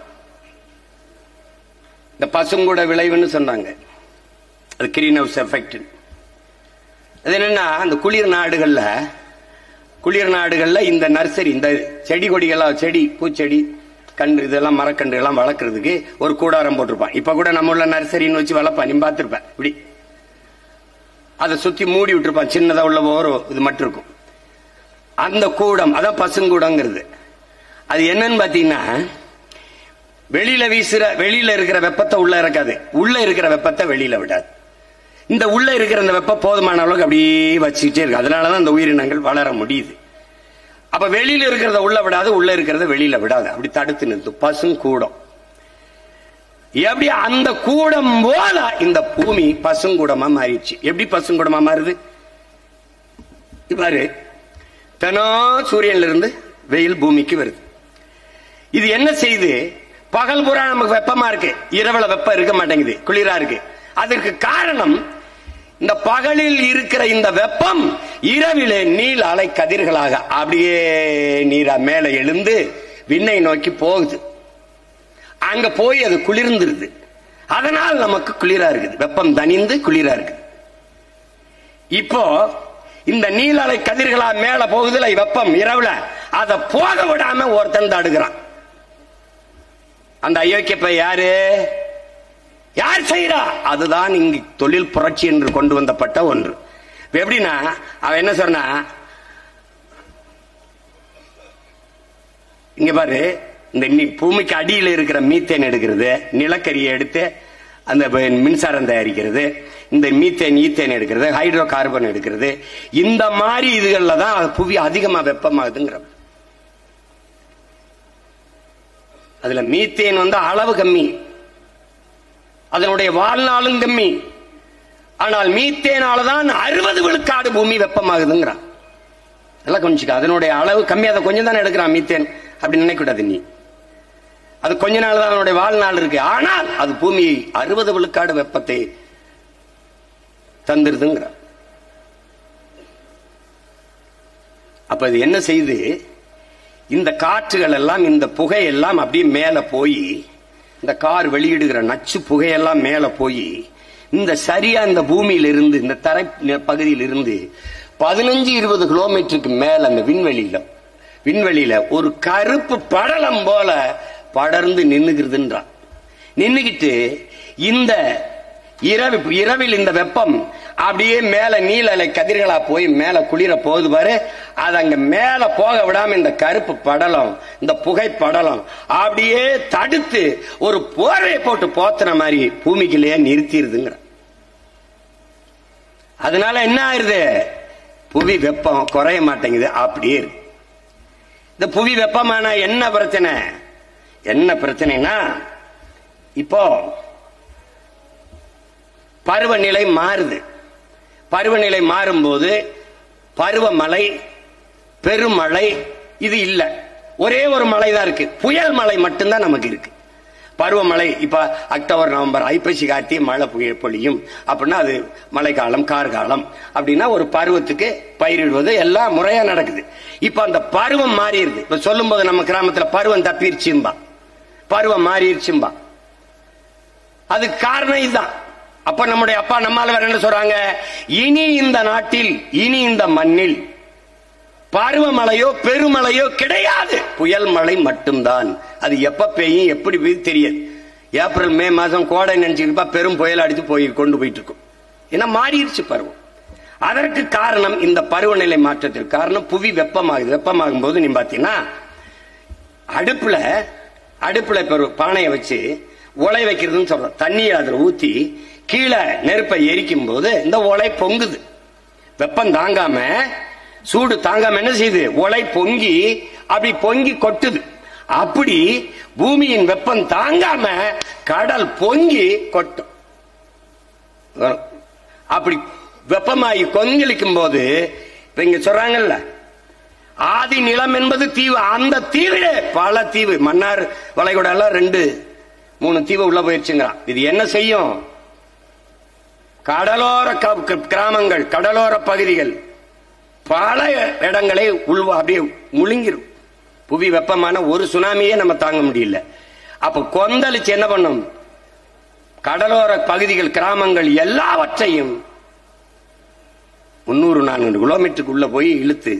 இந்த பசுங்கூட விளைவுன்னு சொன்னாங்க, அது கிரீன் ஹவுஸ் எஃபெக்ட். அது என்னன்னா, அந்த குளிர் நாடுகள்ல இந்த நர்சரி, இந்த செடி கொடிகள்லாம், செடி பூச்செடி கன்று இதெல்லாம் மரக்கன்று எல்லாம் வளர்க்கறதுக்கு ஒரு கூடாரம் போட்டிருப்பான். இப்ப கூட நம்ம உள்ள நர்சரின்னு வச்சு வளர்ப்பான், நீ பார்த்திருப்பேன். இப்படி அதை சுத்தி மூடி விட்டுருப்பான், சின்னதா உள்ள ஒரு இது மட்டும் இருக்கும். அந்த கூடம் அதான் பசுங்கூடங்கிறது. அது என்னன்னு பாத்தீங்கன்னா, வெளியில இருக்கிற வெப்பத்தை உள்ள இறக்காது, உள்ள இருக்கிற வெப்பத்தை வெளியில விடாது. இந்த உள்ள இருக்கிற அந்த வெப்பம் போதுமான அளவுக்கு அப்படியே வச்சுக்கிட்டே இருக்கு. அதனாலதான் இந்த உயிரினங்கள் வளர முடியுது. அப்ப வெளியில இருக்கிறத உள்ள விடாது, உள்ள இருக்கிறத வெளியில விடாது, அப்படி தடுத்து நிறுத்தும் பசுங்கூடம். எப்படி அந்த கூடம் போல இந்த பூமி பசுங்கூடமா மாறிடுச்சு. எப்படி பசுங்கூடமா மாறுது பாரு. தினம் சூரியன்ல இருந்து வெயில் பூமிக்கு வருது. இது என்ன செய்யுது? பகல் பூரா நமக்கு வெப்பமா இருக்கு, இரவுல வெப்பம் இருக்க மாட்டேங்குது, குளிரா இருக்கு. அதற்கு காரணம் இந்த பகலில் இருக்கிற இந்த வெப்பம் இரவிலே நீல அலை கதிர்களாக அப்படியே நீரா மேல எழுந்து விண்ணை நோக்கி போகுது. அங்க போய் அது குளிர்ந்துருது. அதனால் நமக்கு குளிரா இருக்குது, வெப்பம் தணிந்து குளிரா இருக்குது. இப்போ இந்த நீல அலை கதிர்களா மேல போகுதுல வெப்பம் இரவுல, அதை போக விடாம ஒருத்தன் தடுக்கிறான். அந்த அயோக்கியப்ப யாரு? யார் செய்யறா? அதுதான் இங்கு தொழில் புரட்சி என்று கொண்டு வந்தப்பட்ட ஒன்று. எப்படின்னா அவன் என்ன சொன்னா, இங்க பாரு, இந்த பூமிக்கு அடியில் இருக்கிற மீத்தேன் எடுக்கிறது, நிலக்கரியை எடுத்து அந்த மின்சாரம் தயாரிக்கிறது, இந்த மீத்தேன் ஈத்தேன் எடுக்கிறது, ஹைட்ரோ கார்பன் எடுக்கிறது, இந்த மாதிரி இதுகள்ல தான் புவி அதிகமா வெப்பமாகுதுங்கிற. அதுல மீத்தேன் அளவு கம்மி, அதனுடைய வாழ்நாளும் கம்மி. ஆனால் மீத்தேனாலதான் 60 விழுக்காடு பூமி வெப்பமாகுதுங்கிறான். எல்லாம் கொஞ்சம் அதனுடைய அளவு கம்மி, அதை கொஞ்சம் தானே எடுக்கிறான் மீத்தேன் அப்படி நினைக்கூடாது நீ. அது கொஞ்ச நாள் தான் அதனுடைய வாழ்நாள் இருக்கு. ஆனால் அது பூமியை 60 விழுக்காடு வெப்பத்தை தந்துருதுங்கிற. அப்ப இது என்ன செய்து, இந்த காற்றுகள் எல்லாம், இந்த புகையெல்லாம் அப்படியே மேல போய், இந்த கார் வெளியிடுகிற நச்சு புகையெல்லாம் மேல போய், இந்த சரியா இந்த பூமியில இருந்து, இந்த தரை பகுதியில் இருந்து 15-20 கிலோமீட்டருக்கு மேல அந்த விண்வெளியில ஒரு கருப்பு படலம் போல படர்ந்து நின்னுகிறதுன்றான். நின்னுகிட்டு இந்த இரவில் இந்த வெப்பம் அப்படியே மேல நீல அலை கதிர்களா போய் மேல குளிர போகுது பாரு, அது அங்க மேல போக விடாம இந்த கருப்பு படலம், இந்த புகை படலம் அப்படியே தடுத்து ஒரு போர்வையை போட்டு போத்துன மாதிரி பூமிக்குள்ளேயே நிறுத்திடுதுங்கிற. அதனால என்ன ஆயிருது, புவி வெப்பம் குறைய மாட்டேங்குது. அப்படியே இருக்கு. இந்த புவி வெப்பமான என்ன பிரச்சனை? என்ன பிரச்சனைனா, இப்போ பருவநிலை மாறுது. பருவநிலை மாறும்போது பருவமழை, பெருமழை இது இல்ல. ஒரே ஒரு மழை தான் இருக்கு, புயல் மழை மட்டும்தான் நமக்கு இருக்கு. பருவமழை இப்ப அக்டோபர் நவம்பர் ஐப்பசி கார்த்திகை மழை பொழியும் அப்படின்னா அது மழைக்காலம், கார்காலம் அப்படின்னா ஒரு பருவத்துக்கு பயிரிடுவது எல்லாம் முறையா நடக்குது. இப்ப அந்த பருவம் மாறிடுது. இப்ப சொல்லும் போது நம்ம கிராமத்துல பருவம் தப்பிருச்சும்பா, பருவம் மாறிடுச்சும்பா. அதுக்கு காரணம் இதுதான். அப்ப நம்முடைய அப்பா நம்மால வேற என்ன சொல்றாங்க, இனி இந்த நாட்டில், இனி இந்த மண்ணில் பருவமழையோ பெருமழையோ கிடையாது, புயல் மழை மட்டும்தான். அது எப்ப பெய்யும் எப்படி பெய்யும் தெரியாது. ஏப்ரல் மே மாசம் கோடை நினைச்சிருப்பா, பெரும் புயல் அடித்து போய் கொண்டு போயிட்டு இருக்கும். ஏன்னா மாறிடுச்சு பருவம். அதற்கு காரணம் இந்த பருவநிலை மாற்றத்திற்கு காரணம் புவி வெப்பமாகுது. வெப்பமாகும் போது நீ பாத்தீங்கன்னா அடுப்புல இப்ப பானையை வச்சு உலை வைக்கிறதுன்னு சொல்றோம். தண்ணியை அதுல ஊத்தி கீழே நெருப்பை எரிக்கும் போது இந்த உலை பொங்குது. வெப்பம் தாங்காம, சூடு தாங்காம என்ன செய்யுது, உலை பொங்கி அப்படி பொங்கி கொட்டுது. அப்படி பூமியின் வெப்பம் தாங்காம கடல் பொங்கி கொட்டும். அப்படி வெப்பமாகி கொந்தளிக்கும் போது இங்க சொல்றாங்கல்ல, ஆதி நிலம் என்பது தீவு. அந்த தீவிலே பல தீவு, மன்னார் வளைகுடா 2-3 தீவு உள்ள போயிடுச்சுங்கிறான். இது என்ன செய்யும், கடலோர கிராமங்கள், கடலோர பகுதிகள் பல இடங்களை அப்படியே முழுங்கிரும். புவி வெப்பமான ஒரு சுனாமியே நம்ம தாங்க முடியல. அப்ப கொந்தளிச்சு என்ன பண்ணும், கடலோர பகுதிகள், கிராமங்கள் எல்லாவற்றையும் 300-400 கிலோமீட்டருக்கு உள்ள போய் இழுத்து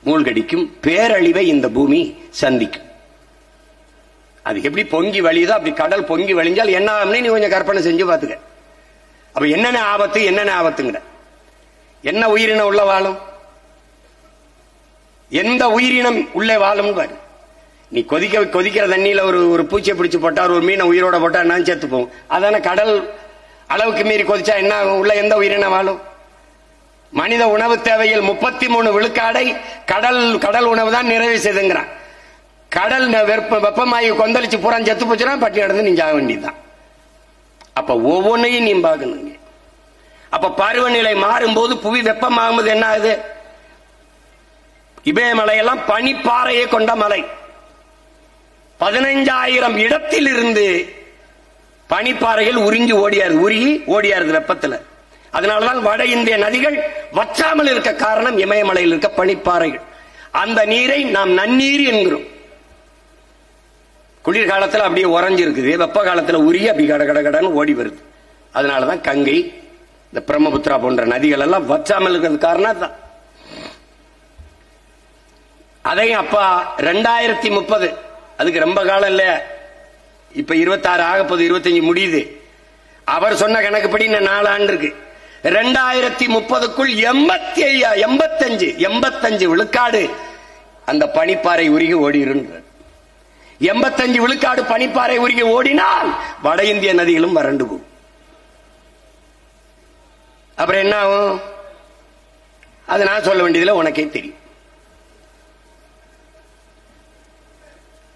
மூழ்கடிக்கும். பேரழிவை இந்த பூமி சந்திக்கும். அது எப்படி பொங்கி வழியுதோ அப்படி கடல் பொங்கி வழிஞ்சால் என்ன ஆகும்னு நீ கொஞ்சம் கற்பனை செஞ்சு பாத்துக்க. அப்ப என்னென்ன ஆபத்துங்கிற, என்ன உயிரினம் உள்ள வாழும், எந்த உயிரினம் உள்ளே வாழும் பாரு. நீ கொதிக்கிற தண்ணியில ஒரு பூச்சியை பிடிச்சு போட்டா, ஒரு மீனை உயிரோட போட்டா என்ன செத்து போகும். அதான கடல் அளவுக்கு மீறி கொதிச்சா என்ன உள்ள எந்த உயிரினம் வாழும். மனித உணவு தேவையில் 33 விழுக்காடை கடல் உணவு தான் நிறைவு செய்துங்கிறான். கடல் வெப்பமாகி கொந்தளிச்சு பூரா செத்து போச்சுன்னா பட்டி நடந்து நீ சாக வேண்டியதுதான். அப்ப ஒவ்வொன்னையும் நீ பார்க்கணும். அப்ப பருவநிலை மாறும்போது புவி வெப்பமாகும்போது என்ன ஆகுது, இமயமலையெல்லாம் பனிப்பாறையை கொண்ட மலை. 15,000 இடத்தில் இருந்து பனிப்பாறைகள் உருகி ஓடியாருது வெப்பத்தில். அதனாலதான் வட இந்திய நதிகள் வற்றாமல் இருக்க காரணம் இமயமலையில் இருக்க பனிப்பாறைகள். அந்த நீரை நாம் நன்னீர் என்கிறோம். குளிர்காலத்தில் அப்படியே உறைஞ்சிருக்குது, வெப்ப காலத்தில் உருகி அப்படி கடகடன்னு ஓடி வருது. அதனாலதான் கங்கை, இந்த பிரம்மபுத்திரா போன்ற நதிகள் எல்லாம் வற்றாமல் இருக்கிறது காரணம் தான். அதையும் அப்பா 2030, அதுக்கு ரொம்ப காலம் இல்ல, இப்ப 26 ஆக போது, 25 முடியுது. அவர் சொன்ன கணக்குப்படி இன்னும் 4 ஆண்டு இருக்கு. 2030க்குள் 85 விழுக்காடு அந்த பனிப்பாறை உருகி ஓடிருன்ற. 85 விழுக்காடு பனிப்பாறை உருகி ஓடினால் வட இந்திய நதிகளும் வறண்டு போகும். அப்புறம் என்ன ஆகும்? அது நான் சொல்ல வேண்டியதுல உனக்கே தெரியும்.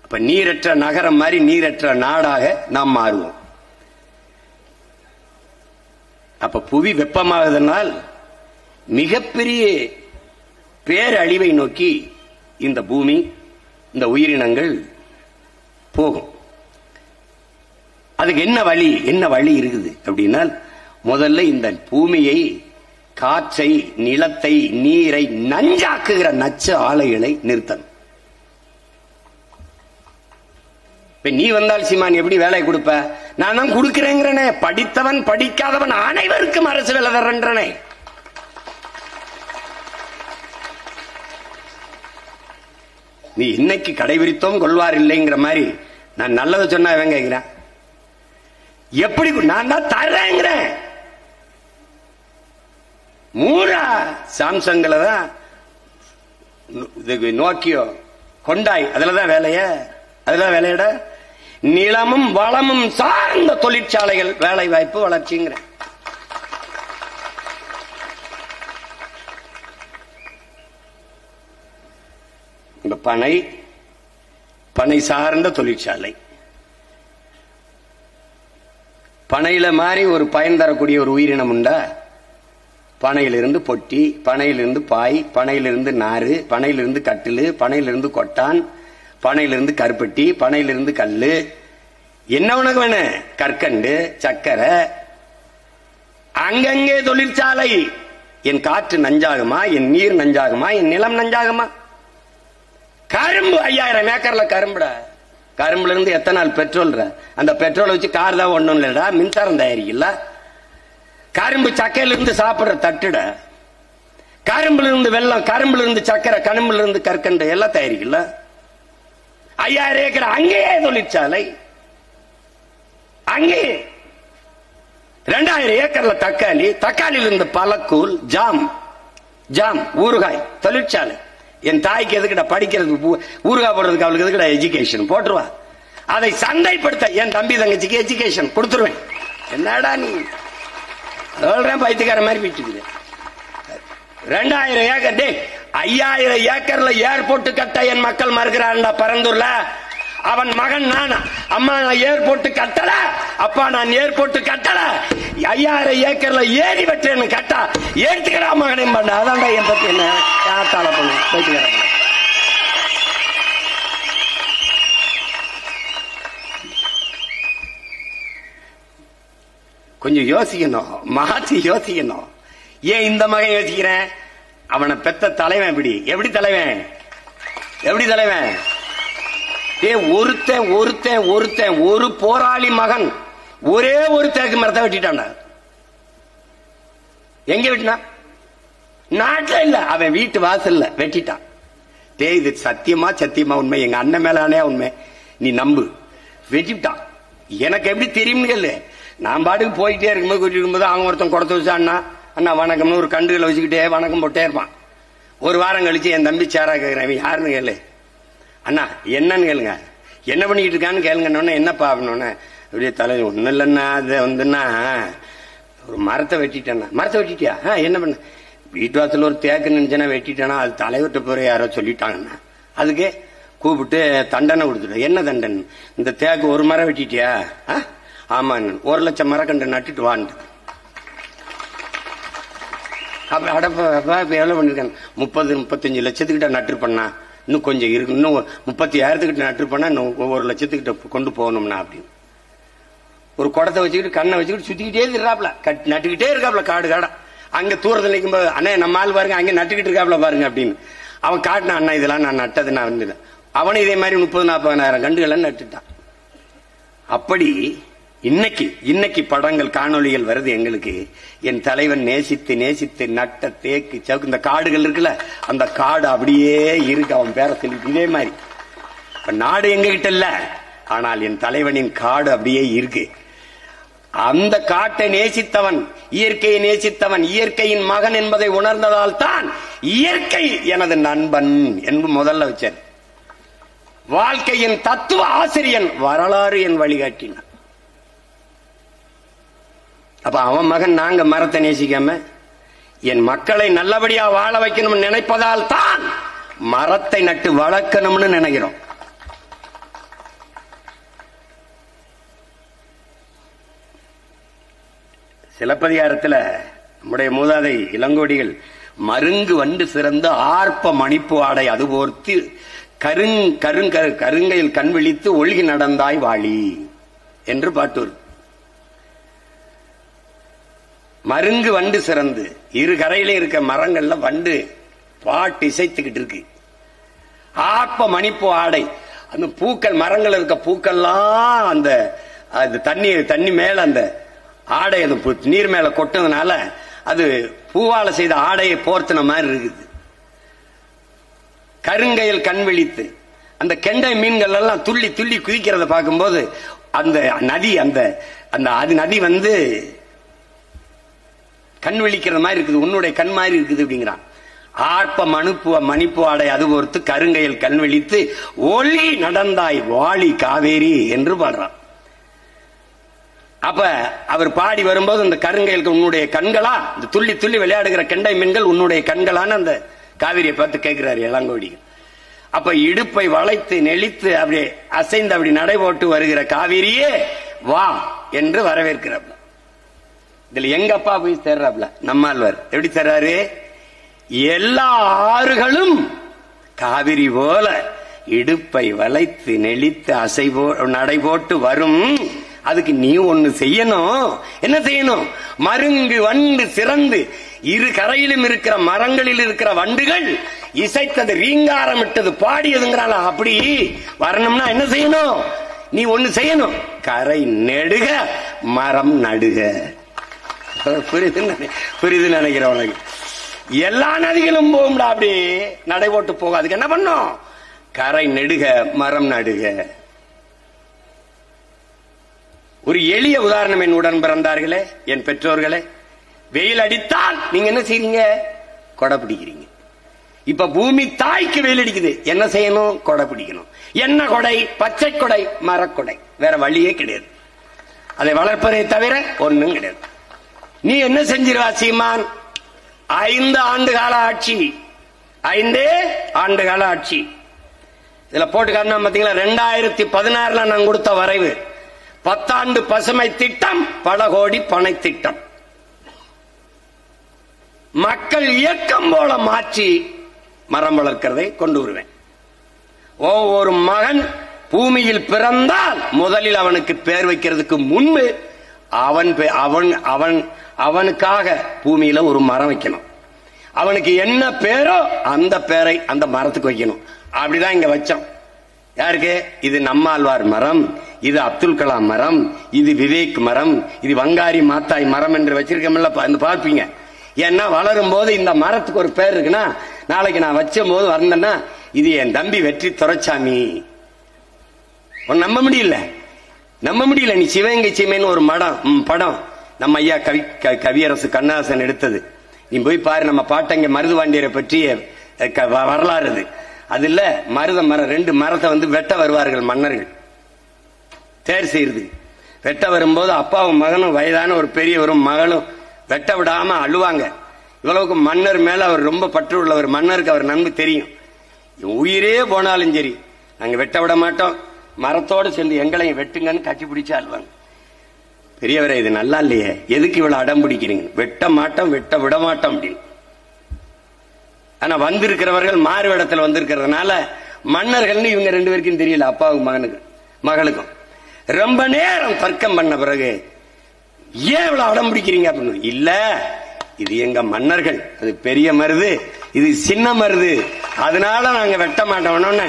அப்ப நீரற்ற நகரம் மாதிரி நீரற்ற நாடாக நாம் மாறுவோம். அப்ப புவி வெப்பமாகுதனால் மிகப்பெரிய பேரழிவை நோக்கி இந்த பூமி, இந்த உயிரினங்கள் போகும். அதுக்கு என்ன வழி இருக்குது அப்படின்னா, முதல்ல இந்த பூமியை, காற்றை, நிலத்தை, நீரை நஞ்சாக்குகிற நச்சு ஆலைகளை நிறுத்தணும். நீ வந்தால் சீமான் எப்படி வேலை கொடுப்ப? நான் தான் கொடுக்கிறேங்கிறனே. படித்தவன் படிக்காதவன் அனைவருக்கும் அரசு வேலை தர்றேன்றனே. நீ இன்னைக்கு கடைபிடித்தோம் கொள்வார் இல்லைங்கிற மாதிரி நான் நல்லதை சொன்னா இவன் கேட்கிறேன். எப்படி நான் தான் தர்றேங்கிறேன். மூரா சாம்சங்ல தான், நோக்கியோ, கொண்டாய், அதுலதான் வேலையிட நிலமும் வளமும் சார்ந்த தொழிற்சாலைகள், வேலை வாய்ப்பு, வளர்ச்சிங்கிற. இந்த பனை சார்ந்த தொழிற்சாலை, பனையில மாதிரி ஒரு பயன் தரக்கூடிய ஒரு உயிரினம் உண்டா? பனையிலிருந்து பொட்டி, பனையிலிருந்து பாய், பனையிலிருந்து நாறு, பனையிலிருந்து கட்டிலு, பனையிலிருந்து கொட்டான், பனையிலிருந்து கருப்பட்டி, பனையிலிருந்து கல்லு. என்ன உனக்கு வேணும்? கற்கண்டு, சக்கரை. அங்கங்கே தொழிற்சாலை. என் காற்று நஞ்சாகுமா? என் நீர் நஞ்சாகுமா? என் நிலம் நஞ்சாகுமா? கரும்பு 5000 ஏக்கர்ல கரும்புடா. கரும்புல இருந்து எத்தனால் பெட்ரோல். அந்த பெட்ரோல் வச்சு கார் தான் ஒண்ணும் இல்லடா, மின்சாரம் தயாரிக்கல. கரும்பு சக்கையில இருந்து சாப்பிடுற தட்டுட. கரும்புல இருந்து வெள்ளம், கரும்புல இருந்து சக்கரை, கரும்புல இருந்து கற்கண்டு எல்லாம் தயாரிக்கல. 5000 ஏக்கர் அங்கேயே தொழிற்சாலை. அங்கே 2000 ஏக்கர்ல தக்காளியிலிருந்து பழக்கூழ், ஜாம், ஊறுகாய் தொழிற்சாலை. என் தாய்க்கு எதுக்கிட்ட படிக்கிறதுக்கு, ஊறுகாய் போடுறதுக்கு அவளுக்கு எதுக்கிட்ட எஜுகேஷன் போட்டுருவா. அதை சந்தைப்படுத்த என் தம்பி தங்கச்சிக்கு எஜுகேஷன் கொடுத்துருவேன். என்னடா நீ சொல்றேன், பைத்தியக்கார மாதிரி பிடிச்சிக்குது. 2000 ஏக்கர், 5000 ஏக்கர்ல ஏர்போர்ட் கட்ட என் மக்கள் மறுக்கிறான்டா பரந்தூர்ல. அவன் மகன் நானா? அம்மா நான் ஏர்போர்ட் கட்டல, அப்பா நான் ஏர்போர்ட் கட்டல, 5000 ஏக்கர்ல ஏறி வெட்டேன்னு கட்டா எடுத்துக்கடா மகனையும் பண்ண. அதான்டா என் பத்தி என்ன காத்தால பண்ண பைத்தியக்கார. கொஞ்சம் யோசிக்கணும், மாற்றி யோசிக்கணும். ஏன் இந்த மகன் யோசிக்கிறேன்? அவனை பெத்த தலைவன் எப்படி தலைவன்? ஒருத்தன் ஒரு போராளி மகன் ஒரே ஒரு தேக்கு மரத்தை வெட்டிட்டான். எங்க வெட்டினா? நாட்டில் இல்ல, அவன் வீட்டு வாசல்ல வெட்டிட்டான். இது சத்தியமா உண்மை, எங்க அண்ணன் மேலானே உண்மை, நீ நம்பு. வெட்டிட்டான். எனக்கு எப்படி தெரியும்னு கேளு. நான் பாட்டுக்கு போயிட்டே இருக்கும்போது, கூட்டிட்டு இருக்கும்போது அவங்க ஒருத்தன் குடத்தை வச்சா, அண்ணா வணக்கம்னு ஒரு கண்டுகளை வச்சுக்கிட்டே வணக்கம் போட்டே இருப்பான். ஒரு வாரம் கழிச்சு என் தம்பி சேரா கேட்கிறேன், யாருன்னு கேளு. அண்ணா என்னன்னு கேளுங்க, என்ன பண்ணிக்கிட்டு இருக்கான்னு கேளுங்க. என்னப்பா அப்படின்னோடனே, அப்படியே தலை ஒன்னும் இல்லைன்னா, அது வந்துன்னா ஒரு மரத்தை வெட்டிட்டேன்னா. மரத்தை வெட்டிட்டியா? என்ன பண்ண? வீட்டு வாசல் ஒரு தேக்கு நினைச்சேன்னா வெட்டிட்டேனா, அது தலைவர்கிட்ட போற யாரோ சொல்லிட்டாங்கண்ணா. அதுக்கு கூப்பிட்டு தண்டனை கொடுத்துட்டேன். என்ன தண்டனை? இந்த தேக்கு ஒரு மரம் வெட்டிட்டியா? ஆமா, 1 லட்சம் மரக்கன்று நட்டுட்டு வான்ட்டு. அப்ப அடப்ப எவ்வளவு பண்ணிருக்காங்க? 30-35 லட்சத்துக்கிட்ட நட்டு பண்ணா, இன்னும் கொஞ்சம் இருக்கு, இன்னும் 30,000 நட்டு பண்ணா இன்னும் 1 லட்சத்துக்கிட்ட கொண்டு போகணும்னா அப்படின்னு. ஒரு குடத்தை வச்சுக்கிட்டு கண்ணை வச்சுக்கிட்டு சுத்திக்கிட்டே இருக்காப்ல, நட்டுக்கிட்டே இருக்காப்ல காடு காடா. அங்க தூரத்தில் நிற்கும் போது, அண்ணே நம்ம ஆள் பாருங்க அங்க நட்டுக்கிட்டு இருக்காப்ல பாருங்க அப்படின்னு அவன் காட்டினான். அண்ணா இதெல்லாம் நான் நட்டது நான் வந்து. அவனும் இதே மாதிரி 30,000-40,000 கண்டுகளை நட்டுட்டான். அப்படி இன்னைக்கு படங்கள், காணொலிகள் வருது எங்களுக்கு. என் தலைவன் நேசித்து நட்ட தேக்கு சவுக்கு, இந்த காடுகள் இருக்குல்ல, அந்த காடு அப்படியே இருக்கு. அவன் பேர சொல்லி இதே மாதிரி. நாடு எங்க கிட்ட இல்ல, ஆனால் என் தலைவனின் காடு அப்படியே இருக்கு. அந்த காட்டை நேசித்தவன், இயற்கையை நேசித்தவன், இயற்கையின் மகன் என்பதை உணர்ந்ததால் தான் இயற்கை எனது நண்பன் என்று முதல்ல வச்சார். வாழ்க்கையின் தத்துவ ஆசிரியன், வரலாறு என் வழிகாட்டினான். அப்ப அவன் மகன் நாங்க மரத்தை நேசிக்காம என் மக்களை நல்லபடியா வாழ வைக்கணும்னு நினைப்பதால் தான் மரத்தை நட்டு வளர்க்கணும்னு நினைக்கிறோம். சிலப்பதிகாரத்தில் நம்முடைய மூதாதை இளங்கோடிகள் மருங்கு வண்டு சிறந்து ஆர்ப்ப மணிப்பு ஆடை அதுபோர்த்து கருங்கையில் கண் விழித்து ஒழுகி நடந்தாய் வாழி என்று பாட்டு. மருங்கு வண்டு சிறந்து, இரு கரையில இருக்க மரங்கள்ல வண்டு பாட்டு இசைத்துக்கிட்டு இருக்கு. ஆர்ப்ப மணிப்பு ஆடை, அந்த பூக்கள், மரங்கள் இருக்க பூக்கள்லாம் அந்த தண்ணி மேல அந்த ஆடை அந்த நீர் மேல கொட்டதுனால அது பூவால செய்த ஆடையை போர்த்தின மாதிரி இருக்குது. கருங்கையில் கண் விழித்து அந்த கெண்டை மீன்கள் எல்லாம் துள்ளி துள்ளி குதிக்கிறத பார்க்கும்போது அந்த நதி அது நதி வந்து கண் விழிக்கிற மாதிரி இருக்குது, உன்னுடைய கண் மாதிரி இருக்குது அப்படிங்கிறான். ஆர்ப்ப மணிப்பு ஆடை அது பொறுத்து கருங்கையில் கண் விழித்து ஒளி நடந்தாய் வாழி காவேரி என்று பாடுறான். அப்ப அவர் பாடி வரும்போது அந்த கருங்கையில் உன்னுடைய கண்களா, இந்த துள்ளி துள்ளி விளையாடுகிற கெண்டை மீன்கள் உன்னுடைய கண்களான்னு அந்த காவிரியை பார்த்து கேட்கிறாரு இளங்கோடிகள். அப்ப இடுப்பை வளைத்து நெளித்து அப்படியே அசைந்து அப்படி நடைபோட்டு வருகிற காவிரியே வா என்று வரவேற்கிறாப்ல. இதுல எங்க அப்பா போய் சேர்றாப்ல, நம்மாழ்வார் எப்படி சேர்றாரு? எல்லா ஆறுகளும் காவிரி போல இடுப்பை வளைத்து நெளித்து நடைபோட்டு வரும். அதுக்கு நீ ஒண்ணு செய்யணும். என்ன செய்யணும்? மருங்கு வண்டு சிறந்து இரு கரையிலும் இருக்கிற மரங்களில் இருக்கிற வண்டுகள் இசைத்தது, ரீங்காரமிட்டது, பாடியதுங்கிறால. அப்படி வரணும்னா என்ன செய்யணும்? நீ ஒண்ணு செய்யணும், கரை நெடுக மரம் நடுக. புரியுது நினைக்கிறேன் உனக்கு. எல்லா நதிகளும் போகும்டா, அப்படி நடைபோட்டு போக. அதுக்கு என்ன பண்ணும்? கரை நெடுக மரம் நடுக. ஒரு எளிய உதாரணம், என் உடன் பிறந்தார்களே, என் பெற்றோர்களே, வெயில் அடித்தால் நீங்க என்ன செய்றீங்க? கொடை பிடிக்கிறீங்க. இப்ப பூமி தாய்க்கு வெயில் அடிக்குது, என்ன செய்யணும்? கொடை பிடிக்கணும். என்ன கொடை? பச்சை கொடை, மரக்கொடை. வேற வழியே கிடையாது. அதை வளர்ப்பதை தவிர ஒண்ணும் கிடையாது. நீ என்ன செஞ்சிருவா சீமான்? 5 ஆண்டு கால ஆட்சி, 5 ஆண்டு கால ஆட்சி. இதுல போட்டு காரணம் பாத்தீங்களா? 2016 நான் கொடுத்த வரைவு 10 ஆண்டு பசுமை திட்டம், பல கோடி பனை திட்டம், மக்கள் இயக்கம் போல மாற்றி மரம் வளர்க்கிறதை கொண்டு வருவேன். ஒவ்வொரு மகன் பூமியில் பிறந்தால் முதலில் அவனுக்கு பேர் வைக்கிறதுக்கு முன்பு அவனுக்காக பூமியில ஒரு மரம் வைக்கணும். அவனுக்கு என்ன பேரோ அந்த பேரை அந்த மரத்துக்கு வைக்கணும். அப்படிதான் இங்க வச்சோம். யாருக்கு? இது நம்மாழ்வார் மரம், இது அப்துல் கலாம் மரம், இது விவேக் மரம், இது வங்காரி மாத்தாய் மரம் என்று வச்சிருக்கோம்ல, பார்ப்பீங்க. ஏன்னா வளரும் போது இந்த மரத்துக்கு ஒரு பேர் இருக்குன்னா, நாளைக்கு நான் வச்ச போது வந்தேன்னா இது என் தம்பி வெற்றி துரைச்சாமி. நம்ப முடியல. நீ சிவகங்கை சீமைன்னு ஒரு படம் நம்ம ஐயா கவியரசு கண்ணதாசன் எடுத்தது. நீ போய் பாரு. நம்ம பாட்டங்க மருதுவாண்டியரை பற்றிய வரலாறு அது. அதுல மருத மரம், 2 மரத்தை வந்து வெட்ட வருவார்கள் மன்னர்கள், தேர் செய்யறது. வெட்ட வரும்போது அப்பாவும் மகனும், வயதான ஒரு பெரியவரும் மகளும் வெட்ட விடாம அழுவாங்க. இவ்வளவுக்கு மன்னர் மேல அவர் ரொம்ப பற்று உள்ளவர். மன்னருக்கு அவர் நன்மை தெரியும். உயிரே போனாலும் சரி நாங்க வெட்ட விட மாட்டோம், மரத்தோடு சேர்ந்து எங்களையும் வெட்டுங்கன்னு கட்சி பிடிச்சு அழுவாங்க. பெரியவரை, இது நல்லா இல்லையே, எதுக்கு இவ்வளவு அடம் பிடிக்கிறீங்க? வெட்ட மாட்டோம், வெட்ட விட மாட்டோம் அப்படின்னு. ஆனா வந்திருக்கிறவர்கள் மாறு இடத்துல வந்திருக்கிறதுனால மன்னர்கள்னு இவங்க 2 பேருக்கும் தெரியல, அப்பாவுக்கும் மகளுக்கும். ரொம்ப நேரம் தர்க்கம் பண்ண பிறகு ஏன் இவ்வளவு அடம் பிடிக்கிறீங்க அப்படின்னு. இல்ல, இது எங்க மன்னர்கள், அது பெரிய மருது, இது சின்ன மருது, அதனால நாங்க வெட்ட மாட்டோம்னு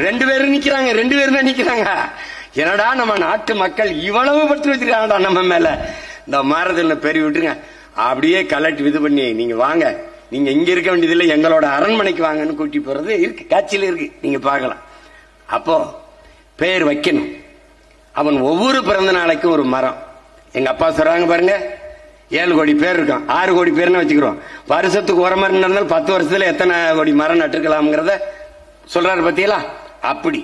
2 பேரும் நிக்கிறாங்க. 2 பேரும் தான் நிக்கிறாங்க. என்னடா நம்ம நாட்டு மக்கள் இவ்வளவு பற்று வச்சிருக்காங்கடா நம்ம மேல, இந்த மரத்துல பெரிய விட்டுருங்க, அப்படியே கலட்டி இது பண்ணி நீங்க வாங்க, நீங்க இங்க இருக்க வேண்டியதில்லை, எங்களோட அரண்மனைக்கு வாங்கன்னு கூட்டி போறது இருக்கு, காட்சியில இருக்கு, நீங்க பார்க்கலாம். அப்போ பெயர் வைக்கணும். அவன் ஒவ்வொரு பிறந்த நாளைக்கும் ஒரு மரம். எங்க அப்பா சொல்றாங்க பாருங்க, 7 கோடி பேர் இருக்கான், 6 கோடி பேர்னு வச்சுக்கிறோம். வருஷத்துக்கு ஒரு மரம் நடந்தால் 10 வருஷத்துல எத்தனை கோடி மரம் நட்டுக்கலாம்ங்கிறத சொல்றாரு பத்தியலா. அப்படி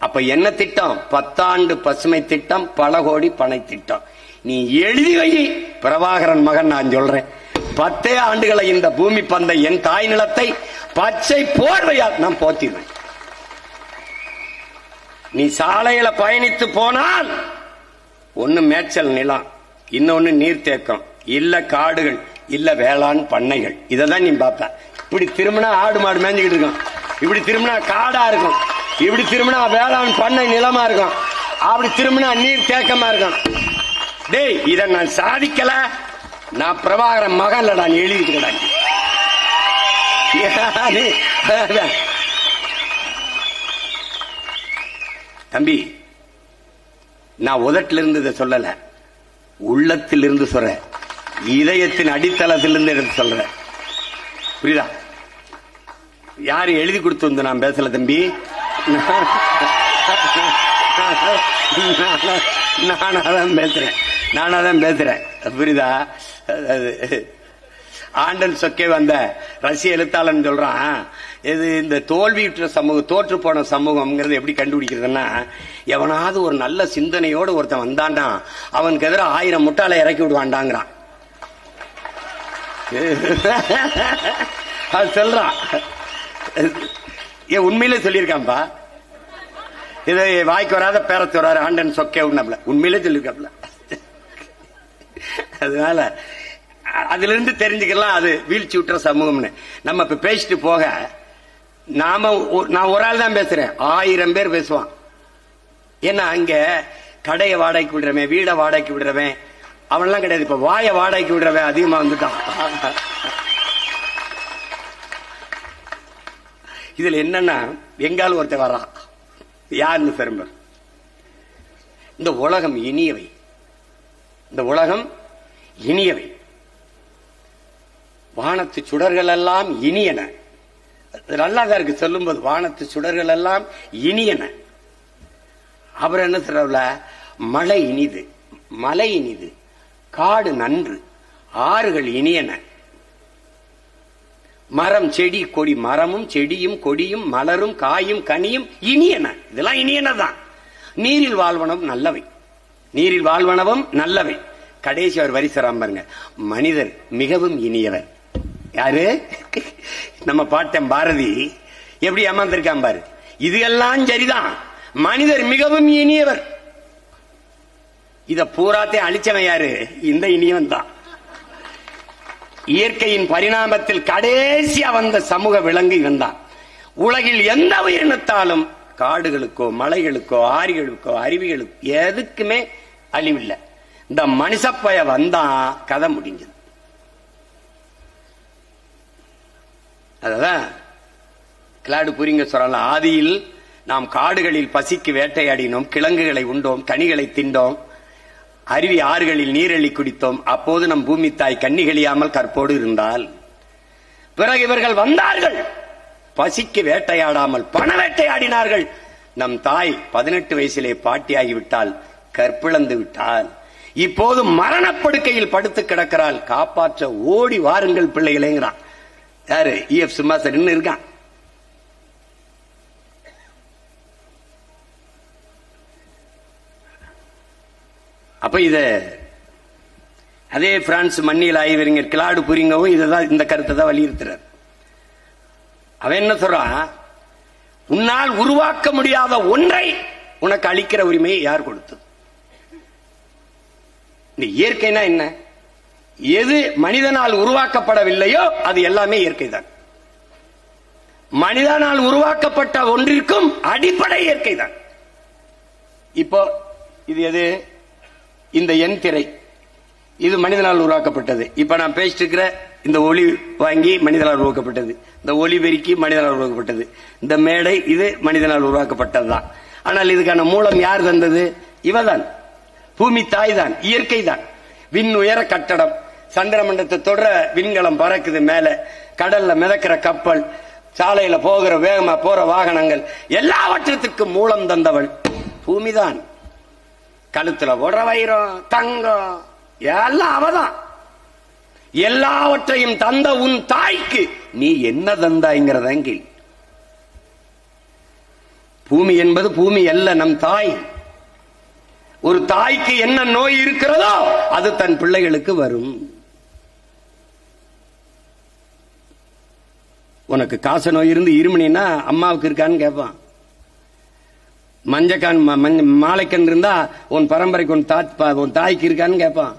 அப்ப என்ன திட்டம்? 10 ஆண்டு பசுமை திட்டம், பல கோடி பனை திட்டம். நீ எழுதி வை பிரபாகரன் மகன், நான் சொல்றேன் 10 ஆண்டுகளை இந்த பூமி பந்தை என் தாய் நிலத்தை பச்சை போர்வையால் நான் போத்திடுவேன். நீ சாலையில பயணித்து போனால் ஒன்னு மேய்ச்சல் நிலம், இன்னொன்னு நீர்த்தேக்கம், இல்ல காடுகள், இல்ல வேளாண் பண்ணைகள். இததான் நீ பார்ப்ப. இப்படி திரும்பினா ஆடு மாடு மேய்ஞ்சுக்கிட்டு இருக்கும், இப்படி திரும்பினா காடா இருக்கும், இப்படி திரும்பினா வேளாண் பண்ணை நிலமா இருக்கும், அப்படி திரும்பினா நீர் தேக்கமா இருக்கும். டேய், இத நான் சாதிக்கல, நான் பிரபாகரன் மகன் இல்லடா, நீ எழுதிட்டு தம்பி. நான் உதட்டிலிருந்து இதை சொல்லல, உள்ளத்திலிருந்து சொல்றேன், இதயத்தின் அடித்தளத்திலிருந்து எடுத்து சொல்றேன். புரியுதா? யாரு எழுதி கொடுத்து வந்து நான் பேசல தம்பி, நானாதான் பேசுறேன். புரியுதா? ஆண்டன் சொக்கே வந்த ரஷ்ய எழுத்தாளன் சொல்றான், இது இந்த தோல்வியுற்ற சமூகம், தோற்று போன சமூகம்ங்கிறது எப்படி கண்டுபிடிக்கிறதுன்னா, எவனாவது ஒரு நல்ல சிந்தனையோடு ஒருத்தன் வந்தான்டா, அவனுக்கு எதிராக 1000 முட்டாளை இறக்கி விடுவான்டாங்கிறான். அது சொல்றான், ஏன் உண்மையிலே சொல்லியிருக்கான்பா. இதை வாய்க்கு வராத பேரத்து வராரு ஆண்டன் சொக்கே உண்மையிலே சொல்லியிருக்காப்ல. அதனால அதுல இருந்து தெரிஞ்சுக்கலாம் அது வீழ்ச்சி விட்டுற சமூகம்னு. நம்ம இப்ப பேசிட்டு போக, நான் ஒரு ஆள் தான் பேசுறேன், 1000 பேர் பேசுவான். ஏன்னா அங்க கடையை வாடகைக்கு விடுறவன், வீடை வாடகைக்கு விடுறவன் அவன்லாம் கிடையாது. இப்ப வாய வாடகைக்கு விடுறவன் அதிகமா வந்துட்டான். இதுல என்னன்னா, எங்காலும் ஒருத்தர் வர்றான், யாருன்னு பெரும்பர். இந்த உலகம் இனியவை, இந்த உலகம் இனியவை, வானத்து சுடர்கள் எல்லாம் இனியன. நல்லாதான் இருக்கு சொல்லும் போது, வானத்து சுடர்கள் எல்லாம் இனியன. அப்புறம் என்ன சொல்ற, மழை இனிது, மலை இனிது, காடு நன்று, ஆறுகள் இனியன, மரம் செடி கொடி, மரமும் செடியும் கொடியும் மலரும் காயும் கனியும் இனியன. இதெல்லாம் இனியனதான். நீரில் வாழ்வனவும் நல்லவை, நீரில் வாழ்வனவும் நல்லவை. கடைசி அவர் வரிசராம் பாருங்க, மனிதர் மிகவும் இனியவர். யாரு? நம்ம பாட்டன் பாரதி எப்படி ஏமாந்திருக்கான் பாரு. இது எல்லாம் சரிதான், மனிதர் மிகவும் இனியவர். இத பூராத்தையும் அழிச்சவன் யாரு? இந்த இனியவன் தான். இயற்கையின் பரிணாமத்தில் கடைசியா வந்த சமூக விலங்கு இவன் தான். உலகில் எந்த உயிரினத்தாலும் காடுகளுக்கோ மலைகளுக்கோ ஆறுகளுக்கோ அருவிகளுக்கோ எதுக்குமே அழிவில்லை. இந்த மனுஷப்பய வந்தா கதை முடிஞ்சது. அதான் கிளாடு புரிங்க சொல்லலாம். ஆதியில் நாம் காடுகளில் பசிக்கு வேட்டையாடினோம், கிழங்குகளை உண்டோம், கனிகளை திண்டோம், அருவி ஆறுகளில் நீரெள்ளி குடித்தோம். அப்போது நம் பூமி தாய் கண்ணிகளியாமல் கற்போடு இருந்தால், பிறகு இவர்கள் வந்தார்கள், பசிக்கு வேட்டையாடாமல் பண வேட்டையாடினார்கள். நம் தாய் 18 வயசிலே பாட்டியாகிவிட்டால், கற்பிழந்து விட்டால், இப்போது மரணப்படுக்கையில் படுத்து கிடக்கிறாள். காப்பாற்ற ஓடி வாருங்கள் பிள்ளைகளேங்கிறான். யாரு? EF சும்மாசன் இருக்கான். அப்ப இத அதே பிரான்ஸ் மண்ணில் ஆய்வறிஞர் கிளாடு புரிங்கவும் இததான், இந்த கருத்தை தான் வலியுறுத்துறார். அவன் என்ன சொல்றான், உன்னால் உருவாக்க முடியாத ஒன்றை உனக்கு அளிக்கிற உரிமையை யார் கொடுத்தது? இந்த இயற்கைனா என்ன? எது மனிதனால் உருவாக்கப்படவில்லையோ அது எல்லாமே இயற்கை தான். மனிதனால் உருவாக்கப்பட்ட ஒன்றிற்கும் அடிப்படை இயற்கை தான். இப்போ இது எது? இந்த என் திரை, இது மனிதனால் உருவாக்கப்பட்டது. இப்ப நான் பேசிட்டு இருக்கிற இந்த ஒளி வாங்கி மனிதனால் உருவாக்கப்பட்டது, இந்த ஒளி பெருக்கி மனிதனால் உருவாக்கப்பட்டது, இந்த மேடை இது மனிதனால் உருவாக்கப்பட்டதுதான். ஆனால் இதுக்கான மூலம் யார் தந்தது? இவதான், பூமி தாய் தான், இயற்கை தான். விண் உயர கட்டடம், சந்திரமண்டலத்தை தொடர விண்கலம் பறக்குது மேல, கடல்ல மிதக்கிற கப்பல், சாலையில போகிற வேகமா போற வாகனங்கள், எல்லாவற்றிற்கும் மூலம் தந்தவள் பூமிதான். கழுத்துல போடுற வைரம், தங்கம் எல்லாம் அவதான். எல்லாவற்றையும் தந்த உன் தாய்க்கு நீ என்ன தந்தாய்ங்கிறத கேள்வி. பூமி என்பது பூமி அல்ல, நம் தாய். ஒரு தாய்க்கு என்ன நோய் இருக்கிறதோ அது தன் பிள்ளைகளுக்கு வரும். உனக்கு காச நோய் இருந்து இருமணினா அம்மாவுக்கு இருக்கான்னு கேட்பான். மஞ்சக்கான் மாலைக்கண் இருந்தா உன் பரம்பரைக்கு உன் தாய்க்கு இருக்கான்னு கேட்பான்.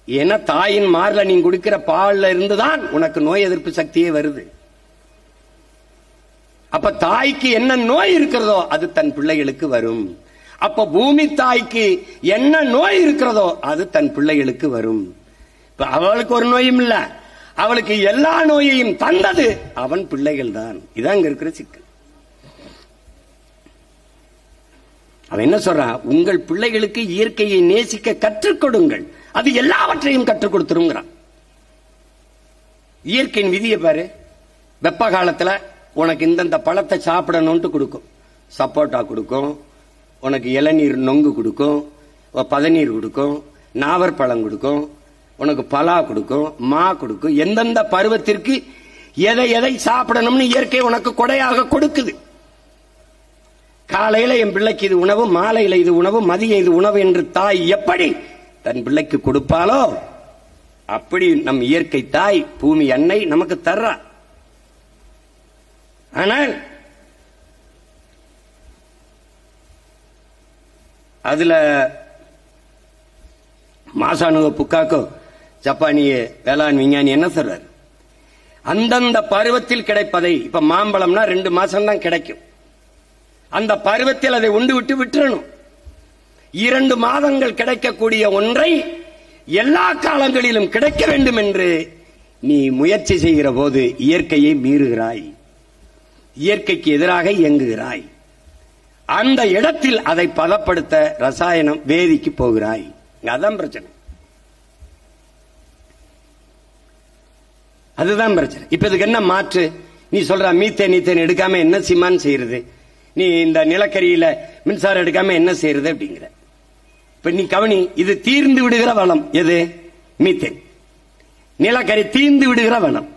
ஏன்னா தாயின் மார்ல நீ குடிக்கிற பால்ல இருந்துதான் உனக்கு நோய் எதிர்ப்பு சக்தியே வருது. அப்ப தாய்க்கு என்ன நோய் இருக்கிறதோ அது தன் பிள்ளைகளுக்கு வரும். அப்ப பூமி தாய்க்கு என்ன நோய் இருக்கிறதோ அது தன் பிள்ளைகளுக்கு வரும். இப்ப அவளுக்கு ஒரு நோயும் இல்ல, அவளுக்கு எல்லா நோயையும் தந்தது அவன் பிள்ளைகள் தான். இதான் இங்க இருக்கிற சிக்கல். அவன் என்ன சொல்றான்? உங்கள் பிள்ளைகளுக்கு இயற்கையை நேசிக்க கற்றுக் கொடுங்கள், அது எல்லாவற்றையும் கற்றுக் கொடுத்துருங்கிறான். இயற்கையின் விதியை பாரு. வெப்ப காலத்துல உனக்கு இந்தந்த பழத்தை சாப்பிடணும்னு கொடுக்கும். சப்போட்டா கொடுக்கும், உனக்கு இளநீர் நொங்கு கொடுக்கும், பதநீர் கொடுக்கும், நாவற்பழம் கொடுக்கும், உனக்கு பலா கொடுக்கும், மா கொடுக்கும். எந்தெந்த பருவத்திற்கு எதை எதை சாப்பிடணும்னு இயற்கை உனக்கு கொடையாக கொடுக்குது. காலையில என் பிள்ளைக்கு இது உணவு, மாலையில இது உணவு, மதியம் இது உணவு என்று தாய் எப்படி தன் பிள்ளைக்கு கொடுப்பாலோ அப்படி நம் இயற்கை தாய் பூமி அன்னை நமக்கு தர்றா. ஆனால் அதுல மாசானுவ புக்காக்கோ ஜப்பானிய வேளாண் விஞ்ஞானி என்ன சொல்றாரு? அந்தந்த பருவத்தில் கிடைப்பதை, இப்ப மாம்பழம்னா 2 மாசம் தான் கிடைக்கும். அந்த பருவத்தில் அதை உண்டு விட்டு விட்டுறணும். 2 மாதங்கள் கிடைக்கக்கூடிய ஒன்றை எல்லா காலங்களிலும் கிடைக்க வேண்டும் என்று நீ முயற்சி செய்கிற போது இயற்கையை மீறுகிறாய், இயற்கைக்கு எதிராக இயங்குகிறாய். அந்த இடத்தில் அதை பதப்படுத்த ரசாயனம் வேதிக்கு போகிறாய். அதான் பிரச்சனை. அதுதான் பிரச்சனை. இப்ப இதுக்கு என்ன மாற்று? நீ சொல்ற மீத்தேன் எடுக்காம என்ன சிமான் செய்யறது? நீ இந்த நிலக்கரியில மின்சாரம் எடுக்காம என்ன செய்யறது அப்படிங்கிற. இப்ப நீ கவனி, இது தீர்ந்து விடுகிற வளம். எது? மீத்தேன். நிலக்கரி தீர்ந்து விடுகிற வளம்.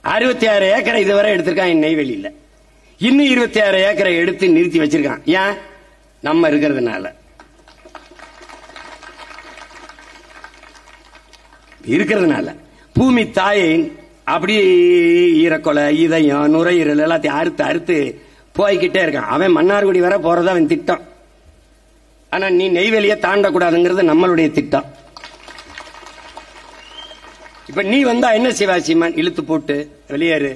66 ஏக்கரை இதுவரை எடுத்திருக்கான் நெய்வேலியில. இன்னும் 26 ஏக்கரை எடுத்து நிறுத்தி வச்சிருக்கான். ஏன்? நம்ம இருக்கிறதுனால. பூமி தாயை அப்படியே ஈரக்கொலை, இதயம், நுரையீரல் எல்லாத்தையும் அறுத்து அறுத்து போய்கிட்டே இருக்கான். அவன் மன்னார்குடி வர போறதா அவன் திட்டம். ஆனா நீ நெய்வேலியை தாண்டக்கூடாதுங்கிறது நம்மளுடைய திட்டம். இப்ப நீ வந்தா என்ன சிவாசிமான் இழுத்து போட்டு வெளியேறு,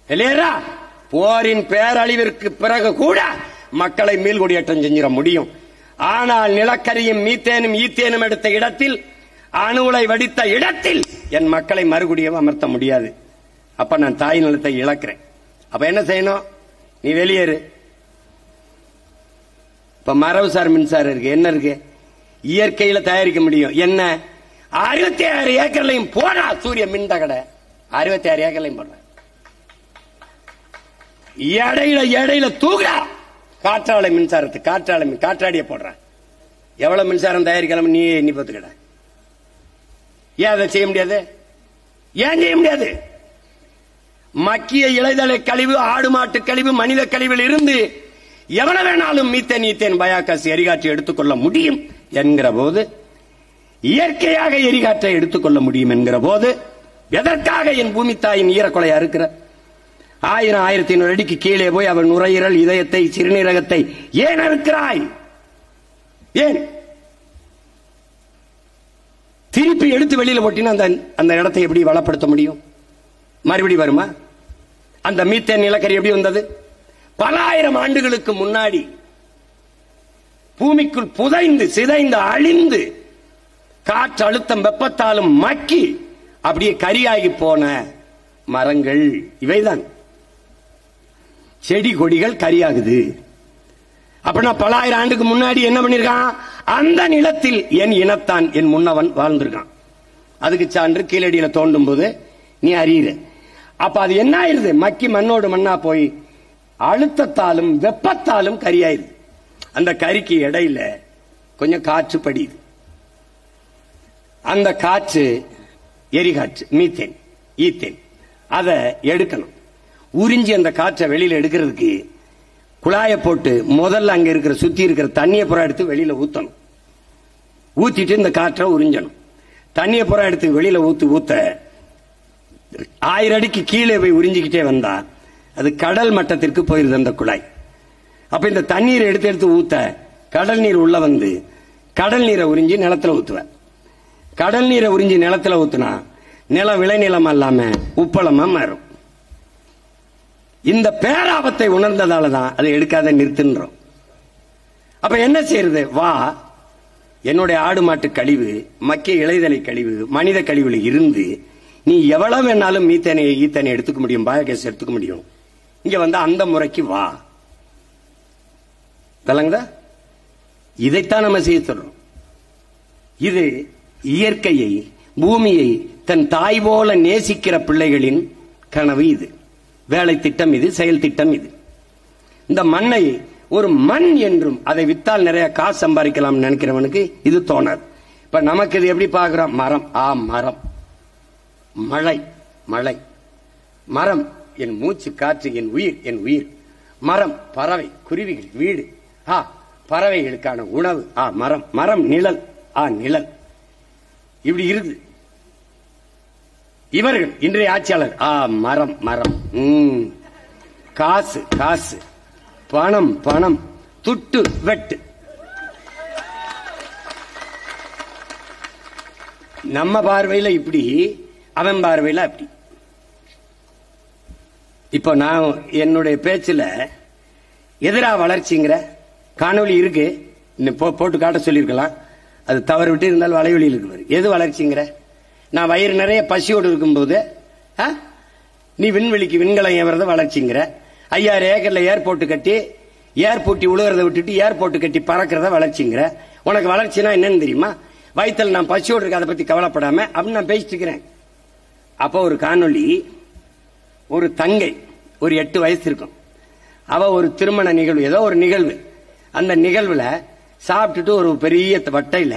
வெளியேறா. போரின் பேரழிவிற்கு பிறகு கூட மக்களை மீள்குடியேற்றம் செஞ்சிட முடியும். ஆனால் நிலக்கரியும் மீத்தேனும் ஈத்தேனும் எடுத்த இடத்தில், அணுலை வடித்த இடத்தில் என் மக்களை மறுகுடியும் அமர்த்த முடியாது. அப்ப நான் தாய் நிலத்தை இழக்கிறேன். அப்ப என்ன செய்யணும்? நீ வெளியேறு. இப்ப மரபுசார் மின்சாரம் இருக்கு. என்ன இருக்கு? இயற்கையில தயாரிக்க முடியும். என்ன? 66 ஏக்கர்லையும் போடா சூரிய மின் தகடை. 66 ஏக்கர்லையும் போடுற. இடையில தூக்குறா காற்றாலை மின்சாரத்தை. காற்றாடிய போடுற. எவ்வளவு மின்சாரம் தயாரிக்கலாம் நீ எண்ணி பார்த்துக்கட. ஏன் அதை செய்ய முடியாது? ஏன் செய்ய முடியாது? மக்கிய இலைதலை கழிவு, ஆடு மாட்டு கழிவு, மனித கழிவில் இருந்து எவ்வளவு வேணாலும் மீத்தேன், ஈத்தேன், பயாகாசு எரிகாற்றை எடுத்துக்கொள்ள முடியும் என்கிற போது, இயற்கையாக எரிகாற்றை எடுத்துக்கொள்ள முடியும் என்கிற போது, எதற்காக என் பூமி தாயின் ஈரக்கொலையா இருக்கிற 1000 1500 அடிக்கு கீழே போய் அவன் நுரையீரல், இதயத்தை, சிறுநீரகத்தை ஏன் இருக்கிறாய்? ஏன் திருப்பி எடுத்து வெளியில போட்டினா அந்த இடத்தை எப்படி வளப்படுத்த முடியும்? மறுபடி வருமா? அந்த மீத்தேன் நிலக்கரி எப்படி வந்தது? பல ஆயிரம் ஆண்டுகளுக்கு முன்னாடி பூமிக்குள் புதைந்து சிதைந்து அழிந்து காற்று அழுத்தம் வெப்பத்தாலும் மக்கி அப்படியே கரியாகி போன மரங்கள் இவைதான். செடி கொடிகள் கரியாகுது. அப்படின்னா பல ஆயிரம் ஆண்டுக்கு முன்னாடி என்ன பண்ணிருக்கான்? அந்த நிலத்தில் என் இனத்தான், என் முன்னவன் வாழ்ந்திருக்கான். அதுக்கு சான்று கீழடியில தோண்டும் போது நீ அறியிற. அப்ப அது என்ன ஆயிருது? மக்கி மண்ணோடு மண்ணா போய் அழுத்தத்தாலும் வெப்பத்தாலும் கரியாயிருது. அந்த கரிக்கு இடையில கொஞ்சம் காற்று படியுது. அந்த காற்று எரிகாற்று, மீத்தேன், ஈத்தேன். அதை எடுக்கணும். உறிஞ்சி அந்த காற்றை வெளியில எடுக்கிறதுக்கு குழாயை போட்டு முதல்ல அங்க இருக்கிற சுத்தி இருக்கிற தண்ணியை புறா எடுத்து வெளியில ஊத்தணும். ஊத்திட்டு இந்த காற்றை உறிஞ்சணும். தண்ணியை புறா எடுத்து வெளியில ஊத்த 1000 அடிக்கு கீழே போய் உறிஞ்சிக்கிட்டே வந்தா அது கடல் மட்டத்திற்கு போயிருது அந்த குழாய். அப்ப இந்த தண்ணீரை எடுத்து எடுத்து ஊத்த கடல் நீர் உள்ள வந்து கடல் நீரை உறிஞ்சி நிலத்துல ஊத்துவேன். கடல் நீரை உறிஞ்சி நிலத்துல ஊத்துனா நிலம் விளைநிலம் அல்லாம உப்பளமா மாறும். இந்த பேராபத்தை உணர்ந்ததாலதான் அதை எடுக்காத நிறுத்துன்றோம். அப்ப என்ன செய்யறது? வா, என்னுடைய ஆடு மாட்டு கழிவு, மக்கிய இலைதலை கழிவு, மனித கழிவுல இருந்து நீ எவ்வளவு வேணாலும் மீத்தேனை ஈத்தனை எடுத்துக்க முடியும், பயோகேஸ் எடுத்துக்க முடியும். இங்க வந்து அந்த முறைக்கு வா. விளங்குதா? இதைத்தான் நம்ம செய்ய சொல்றோம். இது இயற்கையை, பூமியை தன் தாய் போல நேசிக்கிற பிள்ளைகளின் கனவு. இது வேலை திட்டம், இது செயல் திட்டம். இது இந்த மண்ணை ஒரு மண் என்றும் அதை வித்தால் நிறைய காசு சம்பாதிக்கலாம் நினைக்கிறவனுக்கு இது தோணாது. இப்ப நமக்கு இது எப்படி பார்க்கிறோம்? மரம், மரம், மழை, மழை, மரம் என் மூச்சு காற்று, என் உயிர், என் உயிர். மரம் பறவை குருவிகள் வீடு, பறவைகளுக்கான உணவு, மரம், மரம் நிழல், நிழல். இப்படி இருக்கு. இவர்கள் இன்றைய ஆட்சியாளர் மரம், மரம், காசு, காசு, பணம், பணம், துட்டு, வெட்டு. நம்ம பார்வையில இப்படி, அவன் பார்வையில அப்படி. இப்ப நான் என்னுடைய பேச்சுல எதிரா வளர்ச்சிங்கிற காணொலி இருக்கு, போட்டு காட்ட சொல்லியிருக்கலாம். அது தவறு விட்டு இருந்தாலும் வலைவெளியில் இருக்கு. எது வளர்ச்சிங்கிற? நான் வயிறு நிறைய பசியோடு இருக்கும்போது நீ விண்வெளிக்கு விண்கலம் ஏவறத வளர்ச்சிங்கிற. 5000 ஏக்கர்ல ஏர்போர்ட் கட்டி ஏர்போர்ட்டி உழுகிறத விட்டுட்டு ஏர்போர்ட் கட்டி பறக்கிறத வளர்ச்சிங்கிற. உனக்கு வளர்ச்சினா என்னன்னு தெரியுமா? வயிற்றுல நான் பசியோடு இருக்க, அதை பத்தி கவலைப்படாம அப்படின்னு நான் பேசிட்டு இருக்கிறேன். அப்போ ஒரு காணொலி, ஒரு தங்கை, ஒரு 8 வயசு இருக்கும். அவ ஒரு திருமண நிகழ்வு, ஏதோ ஒரு நிகழ்வு. அந்த நிகழ்வுல சாப்பிட்டுட்டு ஒரு பெரிய வட்டையில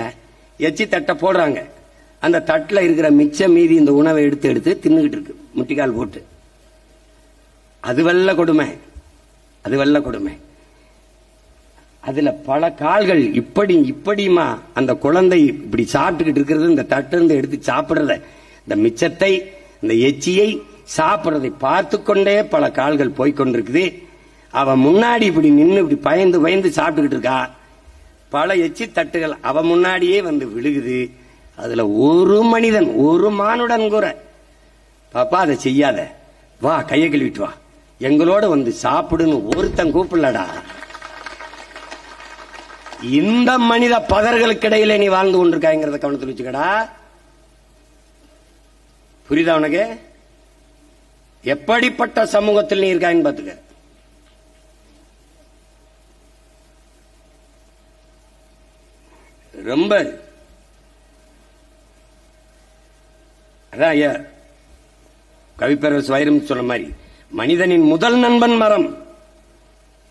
எச்சி தட்டை போடுறாங்க. அந்த தட்டுல இருக்கிற மிச்ச மீதி இந்த உணவை எடுத்து எடுத்து தின்னுகிட்டு இருக்கு, முட்டிக்கால் போட்டு. அது வெள்ள கொடுமை, அது வெள்ள கொடுமை. அதுல பல கால்கள் இப்படி இப்படிமா அந்த குழந்தை இப்படி சாப்பிட்டுக்கிட்டு இருக்கிறது, இந்த தட்டு இருந்து எடுத்து சாப்பிடுறத, இந்த மிச்சத்தை, இந்த எச்சியை சாப்பிடுறதை பார்த்து கொண்டே பல கால்கள் போய்கொண்டிருக்குது. அவ முன்னாடி இப்படி நின்று இப்படி பயந்து பயந்து சாப்பிட்டுக்கிட்டு இருக்கா. பல எச்சி தட்டுகள் அவ முன்னாடியே வந்து விழுகுது. அதுல ஒரு மனிதன், ஒரு மானுடன் கூட, பாப்பா அதை செய்யாத, வா கையை கழுவிட்டு வா, எங்களோட வந்து சாப்பிடுன்னு ஒருத்தன் கூப்பிடலடா. இந்த மனித பதர்களுக்கு இடையில நீ வாழ்ந்து கொண்டிருக்காங்கிறத கவனத்தில் வச்சுக்கடா. புரியுதா உனக்கு? எப்படிப்பட்ட சமூகத்தில் நீ இருக்கான்னு பாத்துக்க. ரொம்ப அதான் ஐயா கவிப்பேரரசு வைரம் சொன்ன மாதிரி, மனிதனின் முதல் நண்பன் மரம்,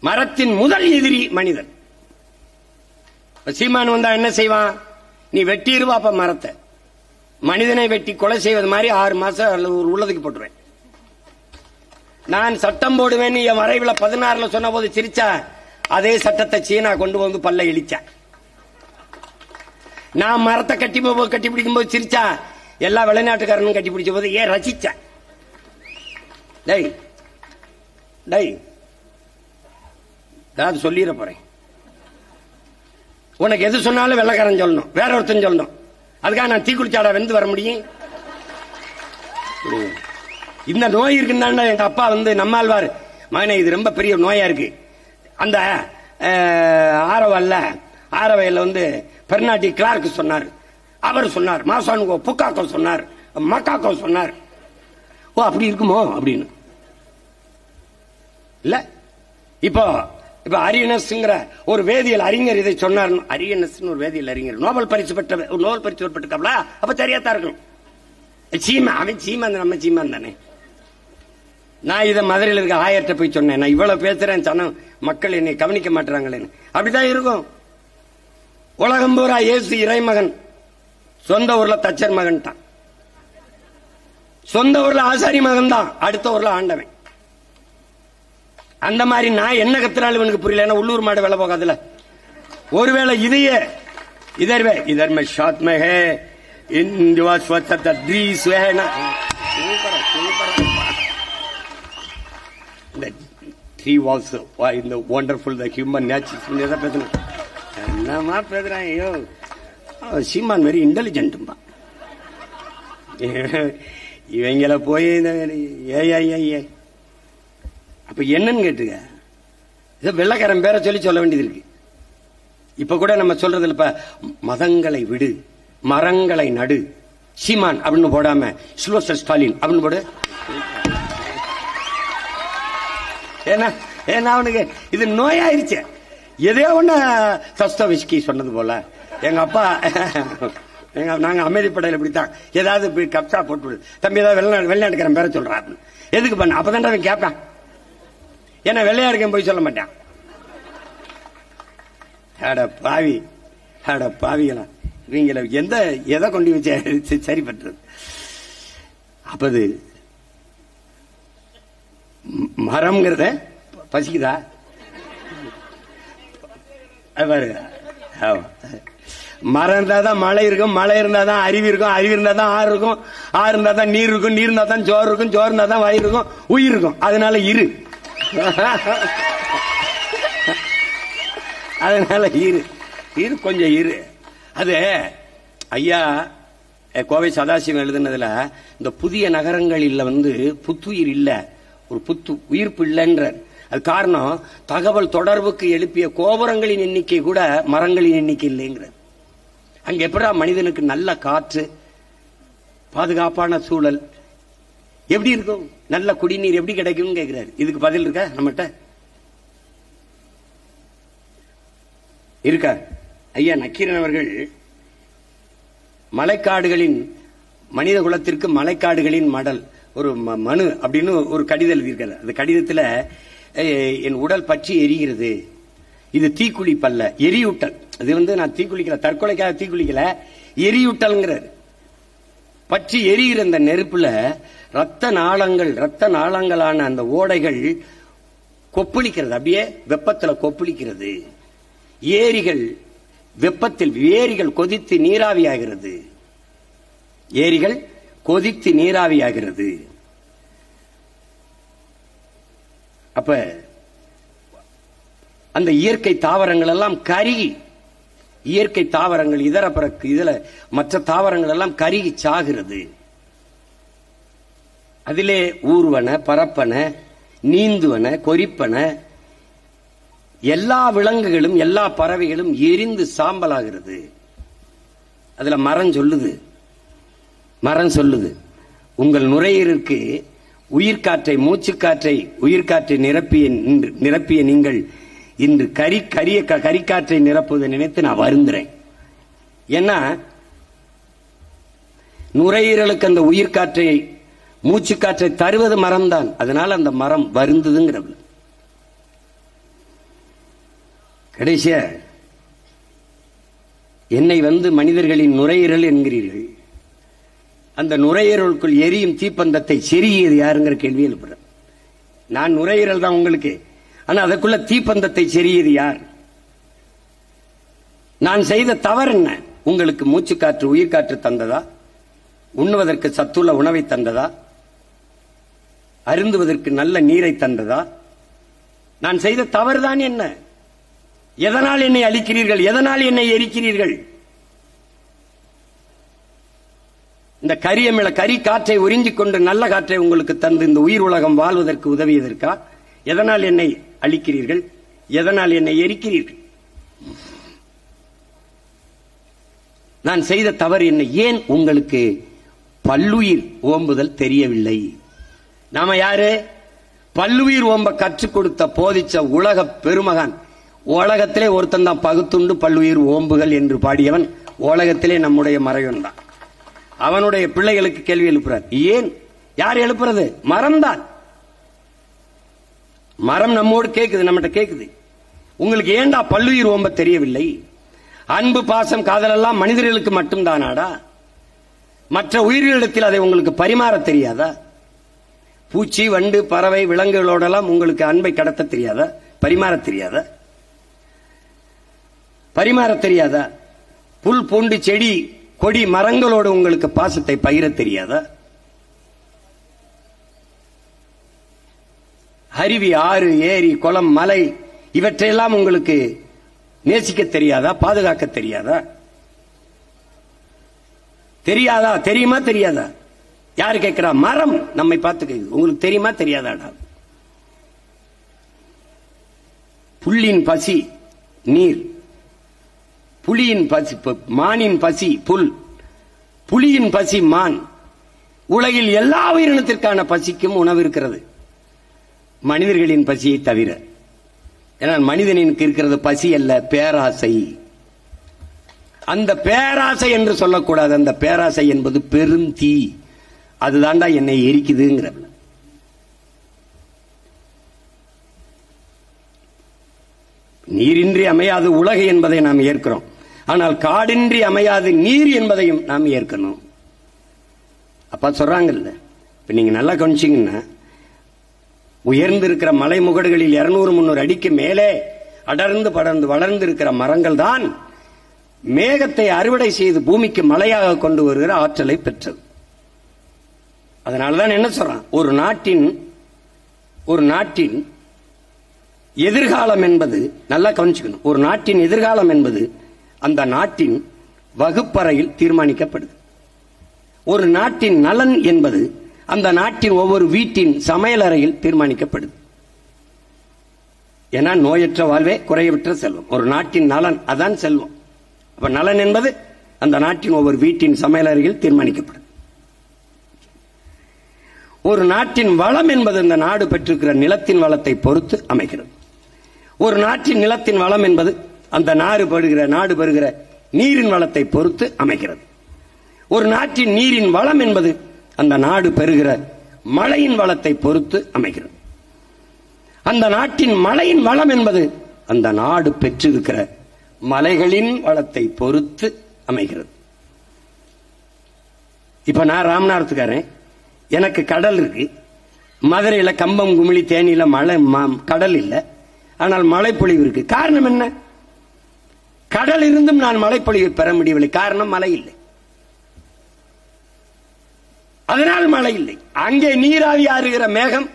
மரத்தின் முதல் எதிரி மனிதன். சீமான் வந்தா என்ன செய்வான்? நீ வெட்டிடுவாப்ப மரத்தை. மனிதனை வெட்டி கொலை செய்வது மாதிரி 6 மாசம் உள்ளதுக்கு போட்டுருவேன். நான் சட்டம் போடுவேன் என் வரைவுல 16 சொன்ன போது சிரிச்சா, அதே சட்டத்தை சீனா கொண்டு வந்து பல்ல இழிச்சா. நான் மரத்தை கட்டி பிடிக்கும் போது சிரிச்சா, எல்லா வெளிநாட்டுக்காரனும் கட்டி பிடிச்ச போது ஏன் ரசிச்சா. டேய் டேய் ஏதாவது சொல்லிட போறேன். உனக்கு எது சொன்னாலும் வெள்ளக்காரன் சொல்லணும், வேற ஒருத்தன் சொல்லணும். அதுக்காக நான் தீக்குளிச்சாடா வெந்து வர முடியும்? இந்த நோய் இருக்குன்னு எங்க அப்பா வந்து நம்மாழ்வார், மகனே இது ரொம்ப பெரிய நோயா இருக்கு, அந்த ஆரவையில் வந்து பெர்னாட்டி கிளார்க் சொன்னார், அவர் சொன்னார், மாசானுகோ புக்காக்கோ சொன்னார், மக்காக்கோ சொன்னார். ஓ அப்படி இருக்குமோ அப்படின்னு இல்ல. இப்போ அரியனஸ்ங்கிற ஒரு வேதியியல் அறிஞர் இதை சொன்னார். அரியனஸ் ஒரு வேதியியல் அறிஞர், நோபல் பரிசு பெற்றிருக்காப்ல. அப்ப தெரியாதா இருக்கணும். சீமா, அவன் சீமான், நம்ம சீமான் தானே. நான் இதை மதுரையில் இருக்க ஆயர்கிட்ட போய் சொன்னேன், நான் இவ்வளவு பேசுறேன், சனம் மக்கள் என்னை கவனிக்க மாட்டாங்களேன்னு. அப்படிதான் இருக்கும். உலகம் பூரா இயேசு இறைமகன், சொந்த ஊர்ல தச்சர் மகன் தான், சொந்த ஊர்ல ஆசாரி மகன் தான், அடுத்த ஊர்ல ஆண்டவன். அந்த மாதிரி நான் என்ன கத்துறாலும் இவனுக்கு புரியல. ஏன்னா உள்ளூர் மாடு வேலை போகாதுல. ஒருவேளை இதையே इधर में शॉट में है इन दिवस दृश्य है ना the three walls in the wonderful the human nature என்னமா பேசுறான். ஐயோ சீமான் வெரி இன்டெலிஜென்ட். இவங்கள போய் ஏ அப்ப என்னன்னு கேட்டுங்க, வெள்ளக்காரன் பேரை சொல்ல வேண்டியது இருக்கு. இப்ப கூட நம்ம சொல்றதுல இப்ப மதங்களை விடு, மரங்களை நடு, சீமான் அப்படின்னு போடாம சில்வஸ்டர் ஸ்டாலின் அப்படின்னு போடு. ஏன்னா அவனுக்கு இது நோயாயிருச்சு. எதையோ ஒண்ணு தஸ்தோவெஸ்கி சொன்னது போல எங்க அப்பா நாங்க அமைதிப்படையில இப்படித்தான் ஏதாவது கப்சா போட்டு தம்பி ஏதாவது வெளிநாட்டுக்காரன் பேரை சொல்றான். எதுக்கு பண்ண? அப்பதான் அவன் கேட்பான். ஏன்னா வெள்ளையாடுக்கேன் போய் சொல்ல மாட்டான். அட பாவிகளா இவங்கள எதை கொண்டு வச்சு சரி பண்றது? அப்பது மரம்ங்கிறத பசிக்குதா மரம் இருந்தாதான் மழை இருக்கும், மழை இருந்தாதான் அருவி இருக்கும், அருவி இருந்தாதான் ஆறு இருக்கும், ஆறு இருந்தாதான் நீர் இருக்கும், நீர் இருந்தாதான் சோறு இருக்கும், சோறு இருந்தாதான் வயிறு இருக்கும், உயிர் இருக்கும். அதனால கொஞ்சம் இரு. அது ஐயா கோவை சதாசிவம் எழுதுனதுல இந்த புதிய நகரங்களில் புத்துயிர் இல்ல, ஒரு உயிர்ப்பு இல்லைன்ற. அது காரணம் தகவல் தொடர்புக்கு எழுப்பிய கோபுரங்களின் எண்ணிக்கை கூட மரங்களின் எண்ணிக்கை இல்லைங்கிறது. அங்க எப்படா மனிதனுக்கு நல்ல காற்று, பாதுகாப்பான சூழல் எப்படி இருக்கும், நல்ல குடிநீர் எப்படி கிடைக்கும் கேட்கிறாரு. இதுக்கு பதில் இருக்கா நம்மகிட்ட? இருக்கா? ஐயா நக்கீரன் அவர்கள் மலைக்காடுகளின் மனித குலத்திற்கு மலைக்காடுகளின் மடல் ஒரு மனு அப்படின்னு ஒரு கடிதம் எழுதியிருக்காரு. அந்த கடிதத்துல என் உடல் பற்றி எரிகிறது, இது தீக்குளிப்பல்ல, எரியூட்டல். அது நான் தீக்குளிக்கல, தற்கொலைக்காக தீக்குளிக்கல, எரியூட்டல்ங்கிறார். பற்றி எரிகிற அந்த நெருப்புல ரத்த நாளங்களான அந்த ஓடைகள் கொப்பளிக்கிறது, அப்படியே வெப்பத்துல கொப்பளிக்கிறது. ஏரிகள் வெப்பத்தில் ஏரிகள் கொதித்து நீராவியாகிறது, ஏரிகள் கொதித்து நீராவியாகிறது. அப்ப அந்த இயற்கை தாவரங்கள் எல்லாம் கருகி, இயற்கை தாவரங்கள் இதுல மற்ற தாவரங்கள் எல்லாம் கருகி சாகிறது. அதிலே ஊர்வன, பரப்பன, நீந்துவன, கொறிப்பன எல்லா விலங்குகளும் எல்லா பறவைகளும் எரிந்து சாம்பலாகிறது. அதுல மரம் சொல்லுது உங்கள் நுரையீரலுக்கு உயிர்காற்றை, மூச்சுக்காற்றை, உயிர்காற்றை நிரப்பிய நீங்கள் இன்று கரிக்காற்றை நிரப்புவதை நினைத்து நான் வருந்துறேன். ஏன்னா நுரையீரலுக்கு அந்த உயிர்காற்றை, மூச்சுக்காற்றை தருவது மரம்தான். அதனால அந்த மரம் வருந்துதுங்கிற. கடைசியா என்னை மனிதர்களின் நுரையீரல் என்கிறீர்கள். அந்த நுரையீரலுக்குள் எரியும் தீப்பந்தத்தை செருகியது யாருங்கிற கேள்வி எழுப்புறேன். நான் நுரையீரல் தான் உங்களுக்கு, ஆனா அதற்குள்ள தீப்பந்தத்தை செருகியது யார்? நான் செய்த தவறு என்ன? உங்களுக்கு மூச்சுக்காற்று, உயிர்காற்று தந்ததா? உண்ணுவதற்கு சத்துள்ள உணவை தந்ததா? அருந்துவதற்கு நல்ல நீரை தந்ததா? நான் செய்த தவறுதான் என்ன? எதனால் என்னை அழிக்கிறீர்கள்? எதனால் என்னை எரிக்கிறீர்கள்? இந்த கரி காற்றை உறிஞ்சிக் கொண்டு நல்ல காற்றை உங்களுக்கு தந்து இந்த உயிர் உலகம் வாழ்வதற்கு உதவியதற்கா? எதனால் என்னை அழிக்கிறீர்கள்? எதனால் என்னை எரிக்கிறீர்கள்? நான் செய்த தவறு என்ன? ஏன் உங்களுக்கு பல்லுயிர் ஓம்புதல் தெரியவில்லை? நாம யாரு? பல்லுயிர் ஓம்ப கற்றுக் கொடுத்த போதிச்ச உலக பெருமகான். உலகத்திலே ஒருத்தன் தான் பகுத்துண்டு பல்லுயிர் ஓம்புகள் என்று பாடியவன் உலகத்திலே நம்முடைய மறைவன் தான். அவனுடைய பிள்ளைகளுக்கு கேள்வி எழுப்புறார். ஏன்? யார் எழுப்புறது? மரம்தான். மரம் நம்மோடு கேக்குது, நம்மகிட்ட கேக்குது. உங்களுக்கு ஏண்டா பல்லுயிர் ஓம்ப தெரியவில்லை? அன்பு பாசம் காதல் எல்லாம் மனிதர்களுக்கு மட்டும்தானாடா? மற்ற உயிர்களிடத்தில் அதை உங்களுக்கு பரிமாற தெரியாதா? பூச்சி வண்டு பறவை விலங்குகளோடெல்லாம் உங்களுக்கு அன்பை கடத்த தெரியாதா? பரிமாற தெரியாதா? பரிமாற தெரியாதா? புல் பூண்டு செடி கொடி மரங்களோடு உங்களுக்கு பாசத்தை பகிர தெரியாதா? அருவி ஆறு ஏரி குளம் மலை இவற்றையெல்லாம் உங்களுக்கு நேசிக்க தெரியாதா? பாதுகாக்க தெரியாதா? தெரியாதா? தெரியுமா தெரியாதா? யாரு கேட்கிறா? மரம் நம்மை பார்த்து கேக்குது. உங்களுக்கு தெரியுமா தெரியாதாடா? புல்லின் பசி நீர், புலியின் பசி மானின் பசி புல், புலியின் பசி மான். உலகில் எல்லா உயிரினத்திற்கான பசிக்கும் உணவு இருக்கிறது, மனிதர்களின் பசியை தவிர. ஏன்னா மனிதனுக்கு இருக்கிறது பசி அல்ல, பேராசை. அந்த பேராசை என்று சொல்லக்கூடாது. அந்த பேராசை என்பது பெரும் தீ. அதுதான்டா என்னை எரிக்குதுங்கிற. நீரின்றி அமையாது உலகு என்பதை நாம் ஏற்கிறோம். ஆனால் காடின்றி அமையாது நீர் என்பதையும் நாம் ஏற்கணும். அப்பா சொல்றாங்கல்ல, இப்ப நீங்க நல்லா கவனிச்சீங்கன்னா, உயர்ந்து இருக்கிற மலை முகடுகளில் 200-300 அடிக்கு மேலே அடர்ந்து படர்ந்து வளர்ந்து இருக்கிற மரங்கள் தான் மேகத்தை அறுவடை செய்து பூமிக்கு மழையாக கொண்டு வருகிற ஆற்றலை பெற்றது. அதனாலதான் என்ன சொல்றான், ஒரு நாட்டின் எதிர்காலம் என்பது, நல்லா கவனிச்சுக்கணும், ஒரு நாட்டின் எதிர்காலம் என்பது அந்த நாட்டின் வகுப்பறையில் தீர்மானிக்கப்படுது. ஒரு நாட்டின் நலன் என்பது அந்த நாட்டின் ஒவ்வொரு வீட்டின் சமையலறையில் தீர்மானிக்கப்படுது. ஏன்னா நோயற்ற வாழ்வே குறையற்ற செல்வம். ஒரு நாட்டின் நலன் அதான் செல்வம். அப்ப நலன் என்பது அந்த நாட்டின் ஒவ்வொரு வீட்டின் சமையலறையில் தீர்மானிக்கப்படுது. ஒரு நாட்டின் வளம் என்பது அந்த நாடு பெற்றிருக்கிற நிலத்தின் வளத்தை பொறுத்து அமைகிறது. ஒரு நாட்டின் நிலத்தின் வளம் என்பது அந்த நாடு பெறுகிற நீரின் வளத்தை பொறுத்து அமைகிறது. ஒரு நாட்டின் நீரின் வளம் என்பது அந்த நாடு பெறுகிற மழையின் வளத்தை பொறுத்து அமைகிறது. அந்த நாட்டின் மழையின் வளம் என்பது அந்த நாடு பெற்றிருக்கிற மலைகளின் வளத்தை பொறுத்து அமைகிறது. இப்ப நான் ராமநாதத்துக்காரன், எனக்கு கடல் இருக்கு. மதுரையில கம்பம் குமிழி தேனியில கடல் இல்லை, ஆனால் மழைப்பொழிவு இருக்கு. காரணம் என்ன? கடல் இருந்தும் நான் மழைப்பொழிவை பெற முடியவில்லை. காரணம் மழை இல்லை, அதனால் மழை இல்லை. அங்கே நீராவி ஆறுகிற மேகம்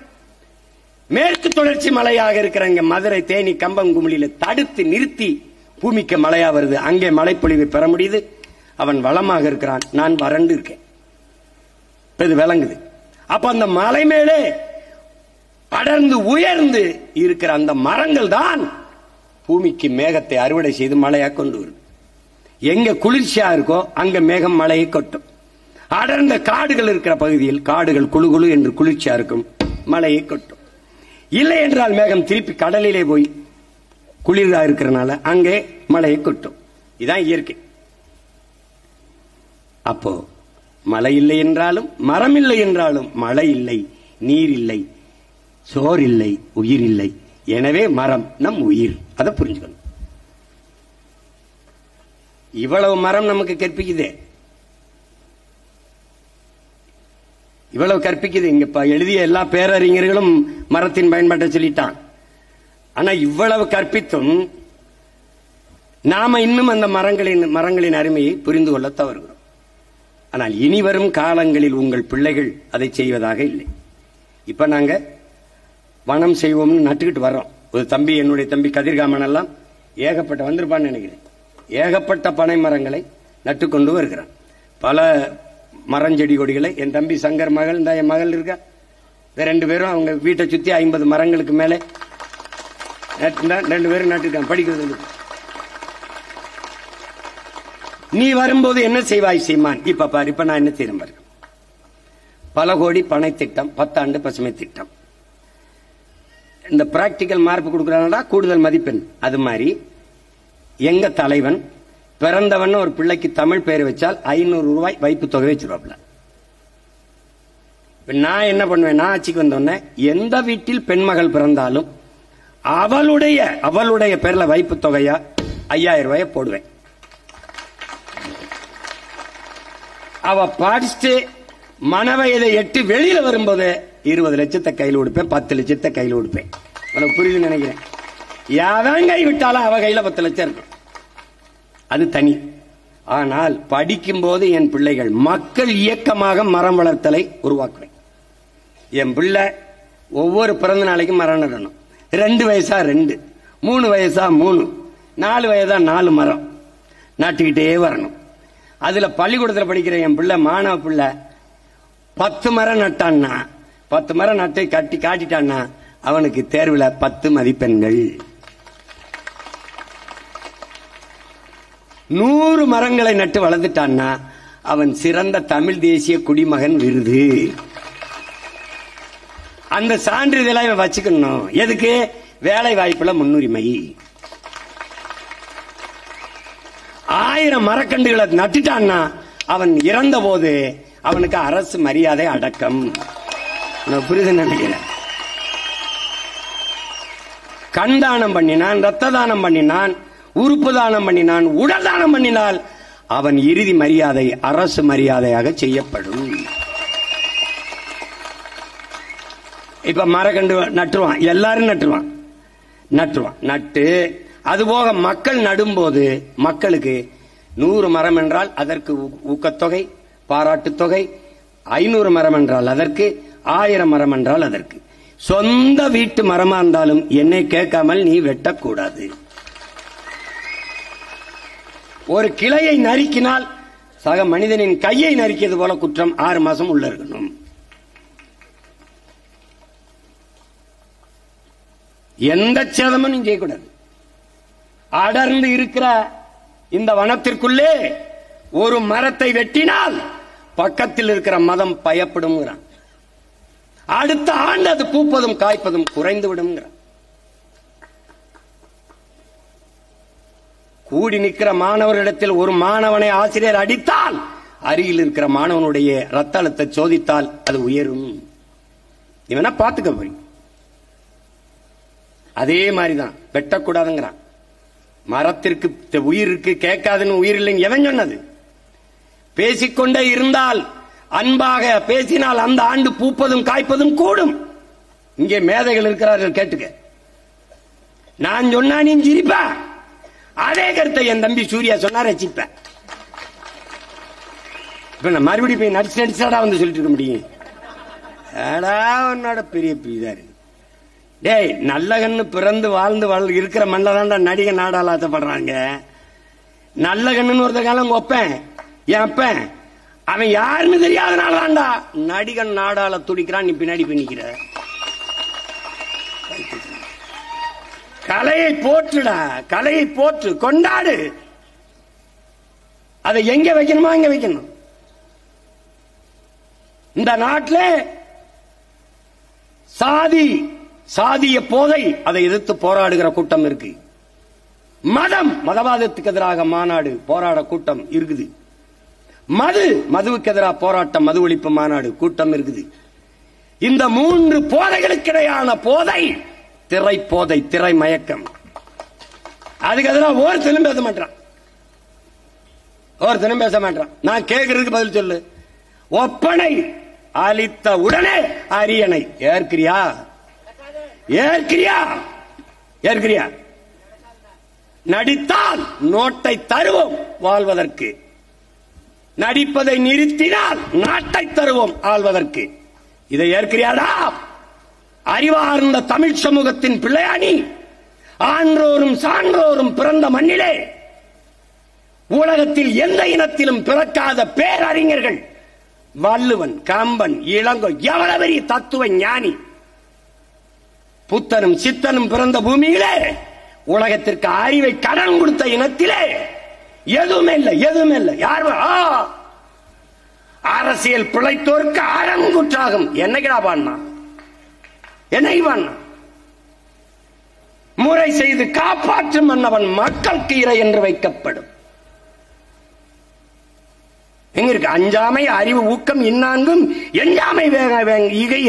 மேற்கு தொடர்ச்சி மலையாக இருக்கிற இங்க மதுரை தேனி கம்பம் குமிழியில தடுத்து நிறுத்தி பூமிக்கு மழையா வருது. அங்கே மழைப்பொழிவை பெற முடியுது. அவன் வளமாக இருக்கிறான், நான் வறண்டு இருக்கேன். இது விளங்குது. அப்ப அந்த மலை மேலே அடர்ந்து உயர்ந்து இருக்கிற அந்த மரங்கள் தான் பூமிக்கு மேகத்தை அறுவடை செய்து மழையா கொண்டு வருது. எங்க குளிர்ச்சியா இருக்கோ அங்க மேகம் மழையை கொட்டும். அடர்ந்த காடுகள் இருக்கிற பகுதியில் காடுகள் குழு குழு என்று குளிர்ச்சியா இருக்கும், மழையை கொட்டும். இல்லை என்றால் மேகம் திருப்பி கடலிலே போய் குளிரா இருக்கிறனால அங்கே மழையை கொட்டும். இதுதான் இயற்கை. அப்போ மழை இல்லை என்றாலும் மரம் இல்லை என்றாலும் மழை இல்லை, நீர் இல்லை, சோர் இல்லை, உயிர் இல்லை. எனவே மரம் நம் உயிர். அதை புரிஞ்சுக்கணும். இவ்வளவு மரம் நமக்கு கற்பிக்குதே, இவ்வளவு கற்பிக்குது. இங்க எழுதிய எல்லா பேரறிஞர்களும் மரத்தின் பயன்பாட்டை சொல்லிட்டான். ஆனா இவ்வளவு கற்பித்தும் நாம இன்னும் அந்த மரங்களின் அருமையை புரிந்து கொள்ள தவறுகிறோம். ஆனால் இனி வரும் காலங்களில் உங்கள் பிள்ளைகள் அதை செய்வதாக இல்லை. இப்ப நாங்க வனம் செய்வோம்னு நட்டுக்கிட்டு வர்றோம். ஒரு தம்பி, என்னுடைய தம்பி கதிர்காமன் எல்லாம் ஏகப்பட்ட வந்திருப்பான்னு நினைக்கிறேன், ஏகப்பட்ட பனை மரங்களை நட்டுக்கொண்டு வருகிறான். பல மரஞ்செடி கொடிகளை என் தம்பி சங்கர் மகள், இந்த என் மகள் இருக்கா, இந்த 2 பேரும் அவங்க வீட்டை சுத்தி 50 மரங்களுக்கு மேலே 2 பேரும் நட்டுருக்காங்க படிக்கிறது. நீ வரும்போது என்ன செய்வாய் சீமான்? இப்ப பாரு, இப்ப நான் என்ன செய்யறேன் பாரு. பல கோடி பனை திட்டம், 10 ஆண்டு பசுமை திட்டம். இந்த பிராக்டிக்கல் மார்க் கொடுக்கறாங்கடா, கூடுதல் மதிப்பெண். அது மாதிரி எங்க தலைவன் பிறந்தவன் ஒரு பிள்ளைக்கு தமிழ் பெயர் வச்சால் 500 ரூபாய் வைப்பு தொகை வச்சிருவாப்ல. நான் என்ன பண்ணுவேன், நான் ஆட்சிக்கு வந்தோடனே எந்த வீட்டில் பெண்மகள் பிறந்தாலும் அவளுடைய பேர்ல வைப்பு தொகையா 5000 ரூபாய போடுவேன். அவ படிச்சுட்டு மனவயதை எட்டு வெளியில வரும்போது 20 லட்சத்தை கையில் கொடுப்பேன், 10 லட்சத்தை கையில் கொடுப்பேன். உனக்கு புரியுதுன்னு நினைக்கிறேன். யாதான் கை விட்டாலும் அவ கையில 10 லட்சம் இருக்கும், அது தனி. ஆனால் படிக்கும் போது என் பிள்ளைகள் மக்கள் இயக்கமாக மரம் வளர்த்தலை உருவாக்குவேன். என் பிள்ளை ஒவ்வொரு பிறந்த நாளைக்கும் மரம் நடணும். 2 வயசா 2, 3 வயசா 3, 4 வயதா 4 மரம் நட்டுக்கிட்டே வரணும். அதுல பள்ளிக்கூடத்தில் படிக்கிற என் பிள்ளை, மாணவ பிள்ளை 10 மரம் நட்டான்னா, 10 மரம் நட்டை கட்டி காட்டிட்டான்னா அவனுக்கு தேர்வுல 10 மதிப்பெண்கள். 100 மரங்களை நட்டு வளர்ந்துட்டான்னா அவன் சிறந்த தமிழ் தேசிய குடிமகன் விருது. அந்த சான்றிதழை இவன் வச்சுக்கணும். எதுக்கு? வேலை வாய்ப்புல முன்னுரிமை. 1000 மரக்கன்றுகளை நட்டுட்டான்னா அவன் இறந்த போது அவனுக்கு அரசு மரியாதை அடக்கம். புரியுது நினைக்கிறேன். கண் தானம் பண்ணினான், ரத்த தானம் பண்ணினான், உறுப்பு தானம் பண்ணினான், உடல் தானம் பண்ணினால் அவன் இறுதி மரியாதை அரசு மரியாதையாக செய்யப்படும். இப்ப மரக்கண்டு நட்டுருவான், எல்லாரும் நட்டுருவான். நட்டு அதுபோக மக்கள் நடும்போது மக்களுக்கு 100 மரம் என்றால் அதற்கு ஊக்கத்தொகை, பாராட்டு தொகை, 500 மரம் என்றால் அதற்கு, 1000 மரம் என்றால் அதற்கு. சொந்த வீட்டு மரமா இருந்தாலும் என்னை கேட்காமல் நீ வெட்டக்கூடாது. ஒரு கிளையை நறுக்கினால் சக மனிதனின் கையை நறுக்கியது போல குற்றம் 6 மாசம் உள்ள இருக்கணும். எந்த சேதமும் நீ செய்யக்கூடாது. அடர்ந்து இருக்கிற இந்த வனத்திற்குள்ளே ஒரு மரத்தை வெட்டினால் பக்கத்தில் இருக்கிற மதம் பயப்படும். அடுத்த ஆண்டு அது பூப்பதும் காய்ப்பதும் குறைந்து விடும். கூடி நிற்கிற மாணவர்களிடத்தில் ஒரு மாணவனை ஆசிரியர் அடித்தால் அருகில் இருக்கிற மாணவனுடைய ரத்த அழுத்தத்தை சோதித்தால் அது உயரும். இவனா பாத்துக்க போய். அதே மாதிரிதான் வெட்டக்கூடாதுங்கிறான். மரத்திற்கு உயிர் இருக்கு, கேட்காதுன்னு உயிர் இல்லைன்னு எவன் சொன்னது? பேசிக்கொண்டே இருந்தால், அன்பாக பேசினால் அந்த ஆண்டு பூப்பதும் காய்ப்பதும் கூடும். இங்கே மேதைகள் இருக்கிறார்கள், கேட்டுக்க. நான் சொன்னா நீ சிரிப்ப, அதே கருத்தை என் தம்பி சூர்யா சொன்னா ரசிப்ப. இப்ப நான் மறுபடியும் போய் நடிச்சாடா வந்து சொல்லிட்டு இருக்க முடியும்? உன்னோட பெரிய இருக்கு. டேய், நல்ல கண்ணு பிறந்து வாழ்ந்து இருக்கிற மண்ணதான்டா நடிக நாடால ஆசைப்படுறாங்க. நல்ல கண்ணுன்னு ஒருத்த காலம் ஒப்பேன், என் அப்பன் அவன் யாருன்னு தெரியாதனால தான்டா நடிகன் நாடால துடிக்கிறான். நீ பின்னாடி பின்னிக்கிற. கலையை போற்றுடா, கலையை போற்று, கொண்டாடு. அதை எங்க வைக்கணுமா அங்க வைக்கணும். இந்த நாட்டில் சாதிய போதை, அதை எதிர்த்து போராடுகிற கூட்டம் இருக்கு. மதவாதத்துக்கு எதிராக மாநாடு போராட கூட்டம் இருக்குது. மதுவுக்கு எதிராக போராட்டம், மது ஒழிப்பு மாநாடு கூட்டம் இருக்குது. இந்த 3 போதைகளுக்கு இடையான போதை திரை போதை, திரை மயக்கம். அதுக்கு எதிராக ஒருத்தனும் பேச மாட்டான். நான் கேட்கறதுக்கு பதில் சொல்லு. ஒப்பனை அளித்த உடனே அரியணை ஏற்கிறியா? நடித்தால் நோட்டை தருவோம் வாழ்வதற்கு, நடிப்பதை நிறுத்தினால் நாட்டை தருவோம் ஆள்வதற்கு. இதை ஏற்கிறியாடா? அறிவார்ந்த தமிழ் சமூகத்தின் பிள்ளையானி, ஆன்றோரும் சான்றோரும் பிறந்த மண்ணிலே உலகத்தில் எந்த இனத்திலும் பிறக்காத பேரறிஞர்கள் வள்ளுவன், கம்பன், இளங்கோ, எவ்வளவு பெரிய தத்துவ ஞானி, புத்தனும் சித்தனும் பிறந்த பூமியிலே உலகத்திற்கு அறிவை கடன் கொடுத்த இனத்திலே எதுவுமே இல்லை. யார் அரசியல் பிழைத்தோருக்கு அறங்குற்றாகும். என்னைக்கா பாண்ணா? முறை செய்து காப்பாற்றும் மன்னவன் மக்களுக்கு இறை என்று வைக்கப்படும். எங்க இருக்கு? அஞ்சாமை, அறிவு, ஊக்கம் இந்நான்கும் எஞ்சாமை ஈகை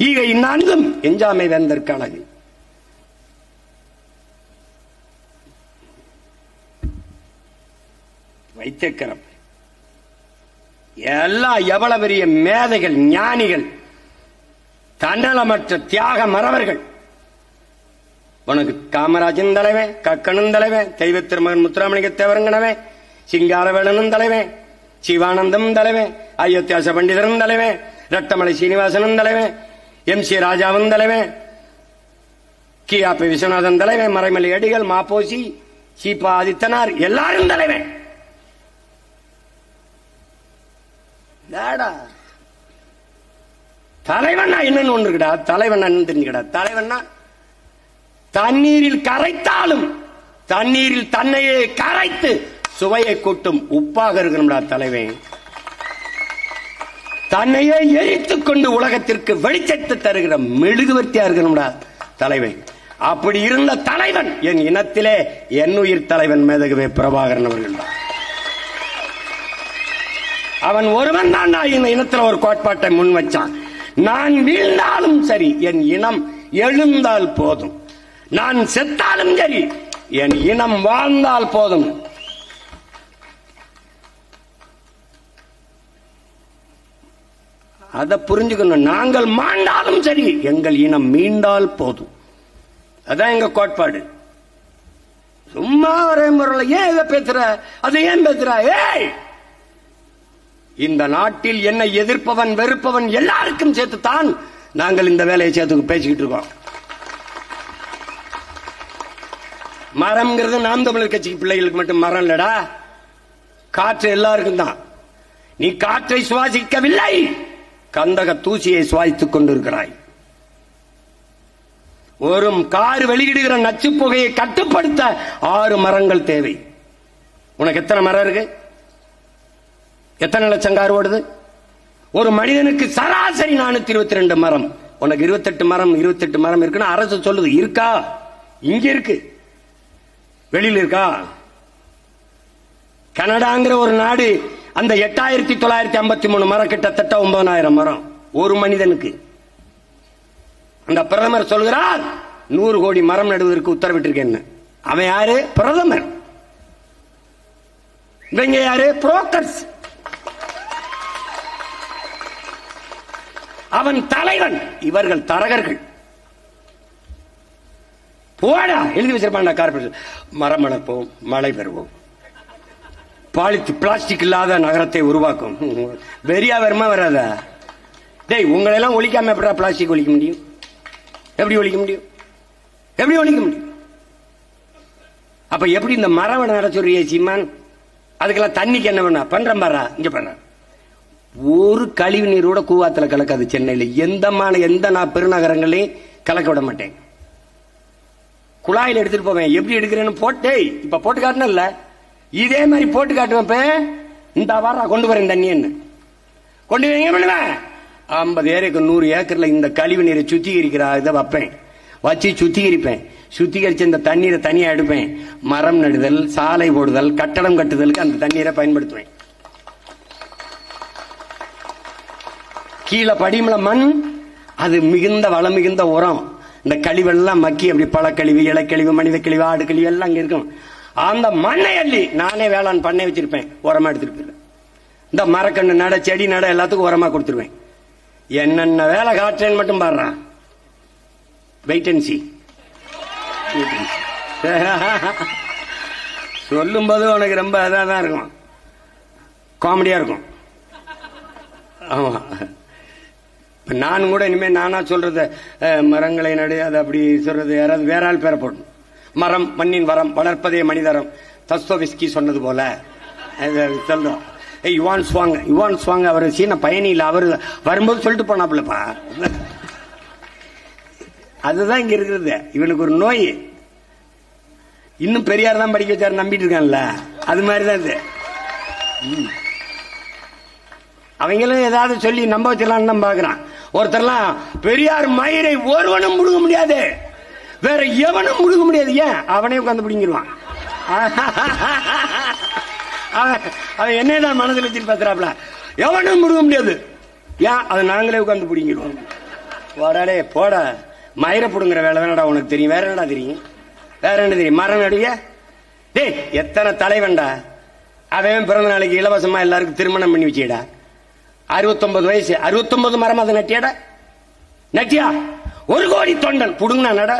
ஈகை இந்நான்கும் எஞ்சாமை வேந்தற்கு அழகு. வைத்தியக்கரம் எல்லாம் எவ்வளவு பெரிய மேதைகள், ஞானிகள், தன்னலமற்ற தியாக மறவர்கள். உனக்கு காமராஜன் தலைவன், கக்கனும் தலைவன், தெய்வ திருமகன் முத்துராமலிங்க தேவரங்கனவன், சிங்காரவேலனும் தலைவன், சிவானந்தம் தலைவன், அயோத்தியாச பண்டிதரும் தலைவன், ரட்டமலை சீனிவாசனும் தலைவன், MC ராஜாவும் தலைவன், கியாபி விஸ்வநாதன் தலைவன், மறைமலை அடிகள், மாப்போசி, சீபா ஆதித்தனார் எல்லாரும் தலைவன். தலைவன்னா என்னன்னு ஒன்று இருக்குடா. தலைவன் தெரிஞ்சுக்கடா. தலைவன்னா தண்ணீரில் கரைத்தாலும் தண்ணீரில் தன்னையே கரைத்து சுவையை கூட்டும் உப்பாக இருக்கணும்டா தலைவன். தன்னையே எரித்துக் கொண்டு உலகத்திற்கு வெளிச்சத்தை தருகிற மெழுகுவர்த்தியா இருக்கணும்டா தலைவன். அப்படி இருந்த தலைவன் என் இனத்திலே என்னுயிர் தலைவன் மேதகவே பிரபாகரன் அவர்கள் தான். அவன் ஒருவன் தான் இந்த இனத்தில் ஒரு கோட்பாட்டை முன் வச்சான். நான் வீழ்ந்தாலும் சரி என் இனம் எழுந்தால் போதும், நான் செத்தாலும் சரி என் இனம் வாழ்ந்தால் போதும். அதை புரிஞ்சுக்கணும். நாங்கள் மாண்டாலும் சரி எங்கள் இனம் மீண்டால் போதும். அதான் எங்க கோட்பாடு. சும்மா ஒரே முறையில் ஏன் இதை பேசுற, அதை ஏன் பேசுற? ஏய், இந்த நாட்டில் என்னை எதிர்ப்பவன் வெறுப்பவன் எல்லாருக்கும் சேர்த்துத்தான் நாங்கள் இந்த வேலையை சேர்த்து பேசிக்கிட்டு இருக்கோம். மரம்ங்கிறது நாம் தமிழர் கட்சிக்கு பிள்ளைகளுக்கு மட்டும் மரம் இல்லடா, காற்று எல்லாருக்கும் தான். நீ காற்றை சுவாசிக்கவில்லை, கந்தக தூசியை சுவாசித்துக் கொண்டிருக்கிறாய். ஒரு கார் வெளியிடுகிற நச்சு புகையை கட்டுப்படுத்த 6 மரங்கள் தேவை. உனக்கு எத்தனை மரம் இருக்கு? எத்தனை லட்சம் கார் ஓடுது? ஒரு மனிதனுக்கு சராசரி 422 மரம். உனக்கு 28 மரம் இருக்குன்னு அரசு சொல்லுது. இருக்கா? இங்க இருக்கு, வெளியில் இருக்கா? கனடாங்கிற ஒரு நாடு அந்த 8953 மரம், கிட்டத்தட்ட 9000 மரம் ஒரு மனிதனுக்கு. அந்த பிரதமர் சொல்கிறார் 100 கோடி மரம் நடுவதற்கு உத்தரவிட்டிருக்கேன். அவன் யாரு? பிரதமர். இவங்க யாரு? புரோக்கர்ஸ். அவன் தலைவன், இவர்கள் தரகர்கள். போடா எழுதி வச்சிருப்பான் கார்பரேஷன். மரம் வளர்ப்போம், மழை பெறுவோம், பிளாஸ்டிக் இல்லாத நகரத்தை உருவாக்கும். வெறியா வருமா வராதா? டேய், உங்களை எல்லாம் ஒழிக்காம எப்படா பிளாஸ்டிக் ஒழிக்க முடியும்? எப்படி ஒழிக்க முடியும்? எப்படி ஒழிக்க முடியும்? அப்ப எப்படி இந்த மரம் நட சொல்றிய சீமான்? அதுக்கெல்லாம் தண்ணிக்கு என்ன பண்ண பண்றேன் பாரா, இங்க பண்ண ஒரு கழிவு நீரோட கூவாத்துல கலக்காது. சென்னையில எந்த நான் பெருநகரங்களையும் கலக்க விட மாட்டேன். குழாயில் எடுத்துட்டு போவேன். எப்படி எடுக்கிறேன்னு போட்டே இப்ப போட்டு காட்டினல, இதே மாதிரி போட்டு காட்டுவேன். இந்த வாரம் கொண்டு வரேன் தண்ணி என்ன கொண்டு பண்ணுவேன். 50 ஏக்கர் 100 ஏக்கர்ல இந்த கழிவு நீரை சுத்திகரிக்கிற இதை வைப்பேன். வச்சு சுத்திகரிப்பேன். சுத்திகரிச்சு இந்த தண்ணீரை தனியா எடுப்பேன். மரம் நடுதல், சாலை போடுதல், கட்டடம் கட்டுதலுக்கு அந்த தண்ணீரை பயன்படுத்துவேன். கீழே படிமல மண், அது மிகுந்த வளம் மிகுந்த உரம். இந்த கழிவெல்லாம் மக்கி அப்படி பழக்கழிவு, இலைக்கழிவு, மனித கழிவு, ஆடு கழிவு எல்லாம் அங்க இருக்கும். அந்த மண்ணை அள்ளி நானே வேளாண் பண்ணை வச்சிருப்பேன். உரமா எடுத்துட்டு போயிருவேன். இந்த மரக்கண்ணு நட, செடி நட எல்லாத்துக்கும் உரமா கொடுத்துருவேன். என்னென்ன வேலை காட்டுறேன்னு மட்டும் பாடுறான். வெயிட் அண்ட் சீ. சொல்லும் போது உனக்கு ரொம்ப அதான் இருக்கும், காமெடியா இருக்கும். ஆமா, நான் கூட இனிமே நானா சொல்றத மரங்களை நடு, அது அப்படி சொல்றது யாராவது வேற ஆள் பேரை போடணும். மரம் மண்ணின் வரம், வளர்ப்பதே மனிதரம், தஸ்தோவெஸ்கி சொன்னது போல சொல்றோம். யுவான் சுவாங் அவர் சீன பயணியில் அவர் வரும்போது சொல்லிட்டு போனாப்புலப்பா. அதுதான் இங்க இருக்கிறது. இவனுக்கு ஒரு நோய். இன்னும் பெரியார் தான் படிக்க வச்சாரு நம்பிட்டு இருக்கான்ல, அது மாதிரிதான் இது. அவங்களும் ஏதாவது சொல்லி நம்ப வச்சிடலான்னு தான் பாக்குறான். ஒருத்தர்லாம் பெரியார் மயிரை ஒருவனும் முழுக முடியாது, வேற எவனும் முழுக முடியாது. ஏன்? அவனே உட்காந்து பிடிங்கிடுவான். அவன் என்னதான் மனதில் வச்சு பேசுறாப்ல, எவனும் முடுங்க முடியாது. ஏன் அதை நாங்களே உட்காந்து பிடிங்கிடுவோம். போடாடே போட, மயிரை புடுங்குற வேலை தானடா உனக்கு தெரியும். வேற என்னடா தெரியும்? வேற என்ன தெரியும்? மரம் நடுவிய டேய், எத்தனை தலைவன்டா அவன் பிறந்த நாளைக்கு இலவசமா எல்லாருக்கும் திருமணம் பண்ணி வச்சிடா. 69 வயசு, 69 மரம் அதை நட்டியாடா? நட்டியா? 1 கோடி தொண்டன் புடுங்கினா நட.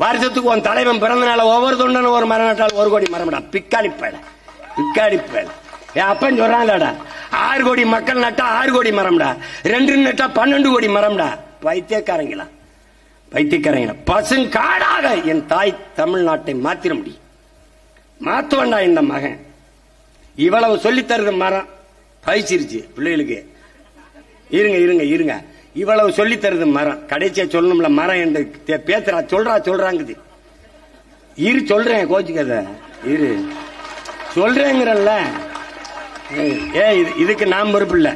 வருஷத்துக்கு உன் தலைவன் பிறந்த நாள ஒவ்வொரு தொண்டனும் ஒரு மரம் நட்டால் 1 கோடி மரம்டா. பிக்காளி பேட, பிக்காளி பேட. என் அப்பன் சொல்றாங்கடா, 6 கோடி மக்கள் நட்டா 6 கோடி மரம்டா, 2 நட்டா 12 கோடி மரம்டா. பைத்தியக்காரங்களா, பைத்தியக்காரங்களா. பசுங்காடாக என் தாய் தமிழ்நாட்டை மாத்திர முடியும். மாத்துவண்டா இந்த மகன். இவ்வளவு சொல்லி தருது மரம் பயிச்சிருச்சு பிள்ளைகளுக்கு. இருங்க இருங்க இருங்க, இவ்வளவு சொல்லி தருது மரம். கடைசியா சொல்லணும்ல மரம் என்று பேசுறா. சொல்றாங்குது. இரு சொல்றேன், கோச்சுக்கத இரு சொல்றேங்கிறல்ல. இதுக்கு நான் பொறுப்பு இல்ல.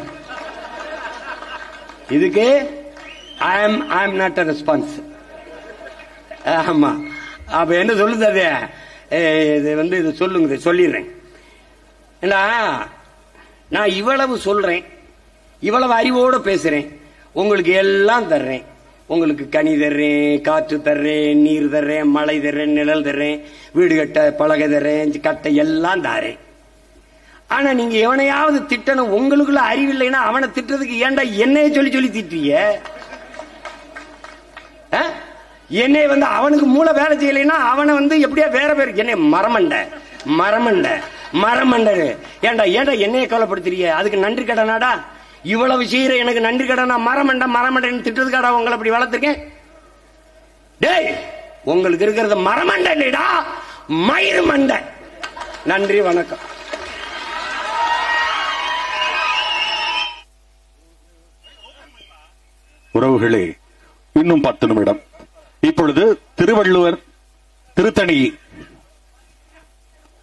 இதுக்கு I am not a response. ஆமா, அப்ப என்ன சொல்லுது அது? இது இது சொல்லுங்க, சொல்லிடுறேன். நான் இவ்வளவு சொல்றேன், இவ்வளவு அறிவோடு பேசுறேன், உங்களுக்கு எல்லாம் தர்றேன். உங்களுக்கு கனி தர்றேன், காற்று தர்றேன், நீர் தர்றேன், மழை தர்றேன், நிழல் தர்றேன், வீடு கட்ட பலகை தர்றேன், கட்டை எல்லாம் தாரேன். ஆனா நீங்க எவனையாவது திட்டணும், உங்களுக்குள்ள அறிவில்லைன்னா அவனை திட்டதுக்கு ஏன்டா என்னைய சொல்லி சொல்லி திட்டுவீங்க? என்னை அவனுக்கு மூளை வேலை செய்யலைன்னா அவனை எப்படியா வேற பேர் என்னை மரமண்ட மரமண்ட மரமண்ட ஏண்டா ஏண்டா என்னைய கவலைப்படுத்துறீங்க? அதுக்கு நன்றி கடனாடா? இவ்வளவு செய்யற எனக்கு நன்றி கடனா? மரமண்ட மரமண்டன் திட்டதுக்காடா உங்களை அப்படி வளர்த்துருக்கேன்? டேய், உங்களுக்கு இருக்கிறது மரமண்ட இல்லடா, மயிறு மண்ட. நன்றி, வணக்கம். உறவுகளே, இன்னும் 10 நிமிடம். இப்பொழுது திருவள்ளுவர் திருத்தணி.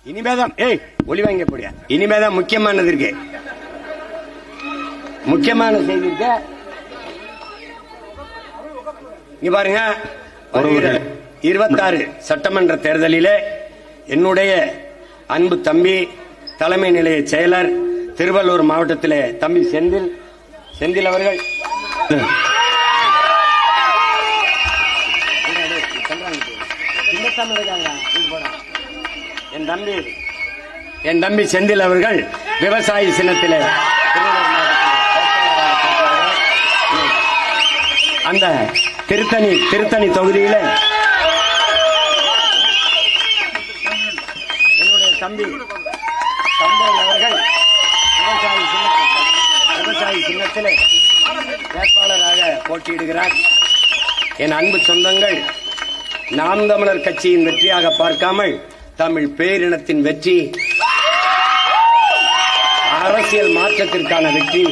இனிமேதான் ஒளி வாங்க போடியா. இனிமேதான் முக்கியமானது இருக்கு, முக்கியமான செய்தி இருக்கு. இங்க பாருங்க, 26 சட்டமன்ற தேர்தலிலே என்னுடைய அன்பு தம்பி, தலைமை நிலைய செயலர், திருவள்ளூர் மாவட்டத்திலே தம்பி செந்தில் அவர்கள் என் தம்பி செந்தில் அவர்கள் விவசாயி சின்னத்திலே அந்த திருத்தணி தொகுதியில என்னுடைய தம்பி அவர்கள் விவசாயி சின்னத்திலே வேட்பாளராக போட்டியிடுகிறார். என் அன்பு சொந்தங்கள், நாம் தமிழர் கட்சியின் வெற்றியாக பார்க்காமல் தமிழ் பேரினத்தின் வெற்றி, அரசியல் மாற்றத்திற்கான வெற்றி,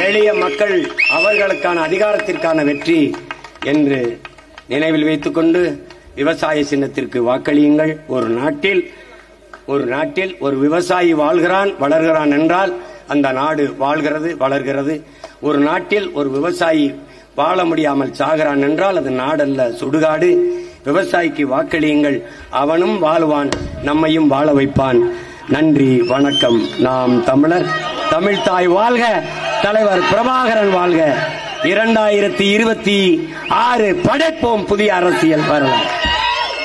எளிய மக்கள் அவர்களுக்கான அதிகாரத்திற்கான வெற்றி என்று நினைவில் வைத்துக் கொண்டு விவசாய சின்னத்திற்கு வாக்களியுங்கள். ஒரு நாட்டில் ஒரு விவசாயி வாழ்கிறான், வளர்கிறான் என்றால் அந்த நாடு வாழ்கிறது, வளர்கிறது. ஒரு நாட்டில் ஒரு விவசாயி வாழ முடியாமல் சாகிறான் என்றால் அது நாடல்ல, சுடுகாடு. விவசாயிக்கு வாக்களியுங்கள், அவனும் வாழ்வான், நம்மையும் வாழ வைப்பான். நன்றி, வணக்கம். நாம் தமிழர், தமிழ்தாய் வாழ்க, தலைவர் பிரபாகரன் வாழ்க. 2026 படைப்போம் புதிய அரசியல் வரலாம்.